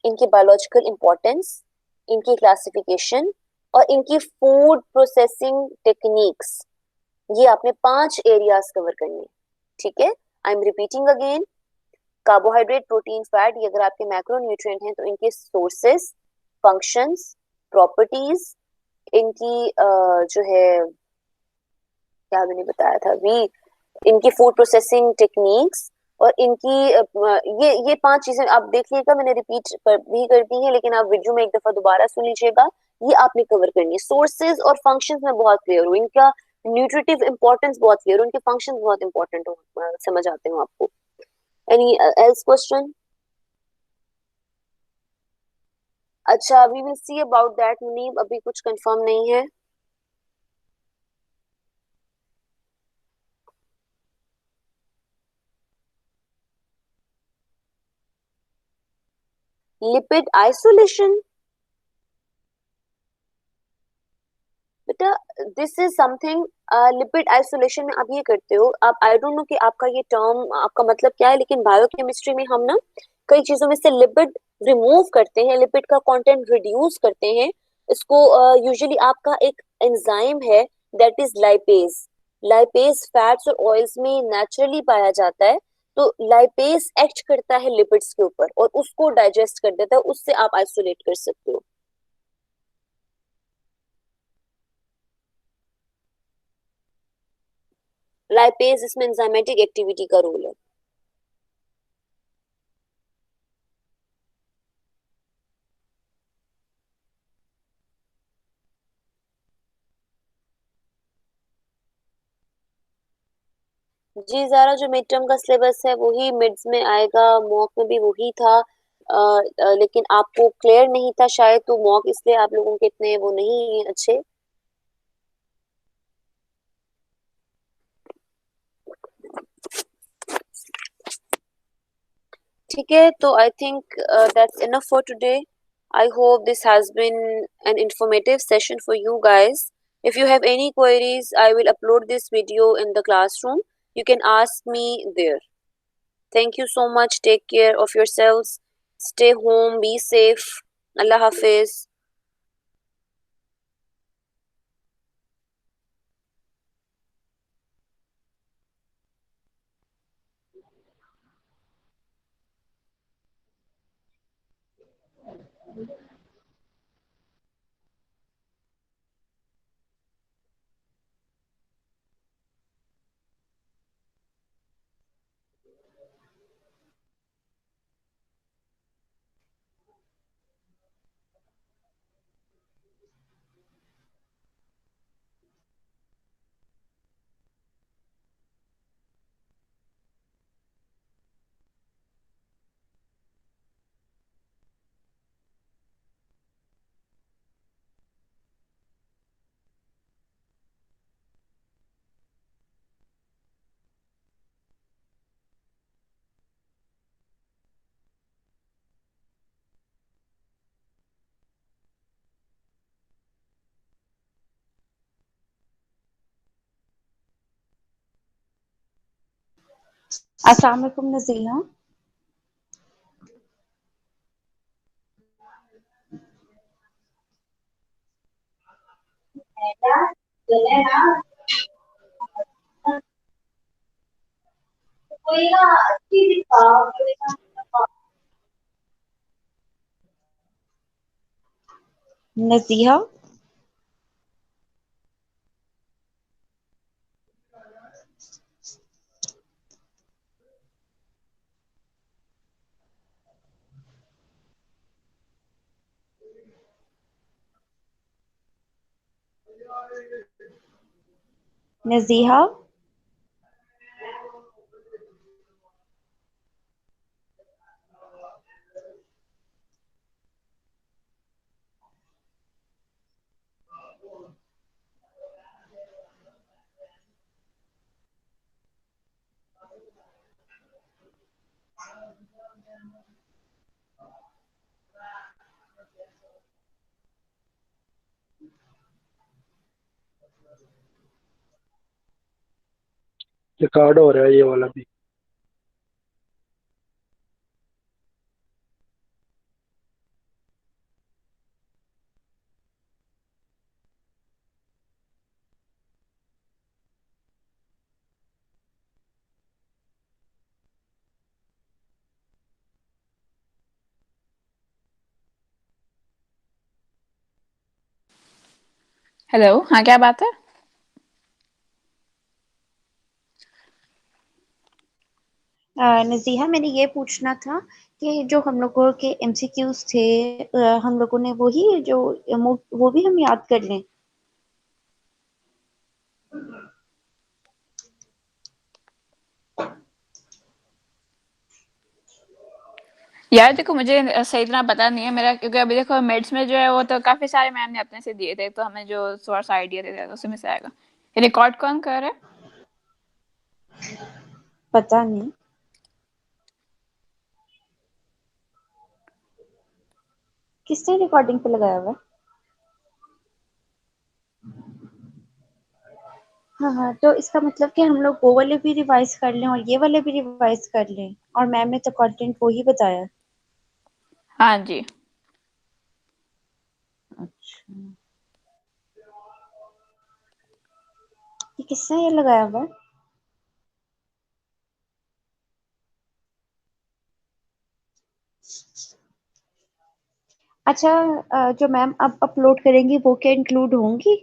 इनकी बायोलॉजिकल इंपॉर्टेंस, इनकी क्लासिफिकेशन और इनकी फूड प्रोसेसिंग टेक्निक्स, ये आपने 5 एरियाज कवर करने हैं। ठीक है, I am repeating again, carbohydrate, protein, fat, ये अगर आपके मैक्रो न्यूट्रिएंट हैं तो इनके सोर्सेस, फंक्शंस, प्रॉपर्टीज, इनकी जो है क्या मैंने बताया था अभी, इनकी फूड प्रोसेसिंग टेक्निक्स और इनकी ये 5 चीजें आप देख लीजिएगा, मैंने रिपीट भी कर दी है लेकिन आप वीडियो में एक दफा दोबारा सुन लीजिएगा, ये आपने कवर करनी है। सोर्सेज और फंक्शंस में बहुत क्लियर हो, इनका न्यूट्रिटिव इंपॉर्टेंस बहुत क्लियर हो, उनके फंक्शंस बहुत इंपॉर्टेंट हो, समझ आते हो आपको। Any else question? अच्छा, we will see about that Munib, अभी कुछ कंफर्म नहीं है। लिपिड आइसोलेशन, बेटा this is something, lipid isolation में आप ये करते हो, आप आई डोंट नो कि आपका ये टर्म आपका मतलब क्या है, लेकिन बायोकेमिस्ट्री में हम ना कई चीजों में से लिपिड रिमूव करते हैं, लिपिड का कंटेंट रिड्यूस करते हैं। इसको यूजुअली आपका एक एंजाइम है that is lipase. Lipase fats और ऑयल्स में नेचुरली पाया जाता है, तो लाइपेज एक्ट करता है लिपिड्स के ऊपर और उसको डाइजेस्ट कर देता है, उससे आप आइसोलेट कर सकते हो। लाइपेज इसमें एंजाइमेटिक एक्टिविटी का रोल है। जी ज़ारा, जो मिड टर्म का सिलेबस है वही मिड्स में आएगा, मॉक में भी वही था। लेकिन आपको क्लियर नहीं था शायद, तो मॉक इसलिए आप लोगों के इतने वो नहीं हैं अच्छे। ठीक है, तो I think that's enough for today. I hope this has been an informative session for you guys. If you have any queries, I will upload this video in the classroom. You can ask me there. Thank you so much. Take care of yourselves. Stay home. Be safe. Allah Hafiz. अस्सलाम वालेकुम नज़ीहा। नज़ीहा, नज़ीहा, रिकॉर्ड हो रहा है ये वाला भी। हेलो, हाँ क्या बात है? नज़ीहा, मैंने ये पूछना था कि जो हम लोगों के एमसीक्यूज थे, हम लोगों ने वही जो वो भी हम याद कर लें। यार देखो मुझे सही तरह पता नहीं है मेरा, क्योंकि अभी देखो मिड्स में जो है वो तो काफी सारे मैम ने अपने से दिए थे, तो हमें जो सोर्स आइडिया दे दिया उसमें से आएगा। रिकॉर्ड कौन कर रहा है? पता नहीं। किसने रिकॉर्डिंग पे लगाया हुआ है? हाँ हाँ, तो इसका मतलब कि हम लोग वो वाले भी रिवाइज कर लें और ये वाले भी रिवाइज कर लें, और मैम ने तो कंटेंट वो ही बताया। हाँ जी। अच्छा, ये किसने ये लगाया हुआ है? अच्छा, जो मैम अब अपलोड करेंगी वो क्या इंक्लूड होंगी?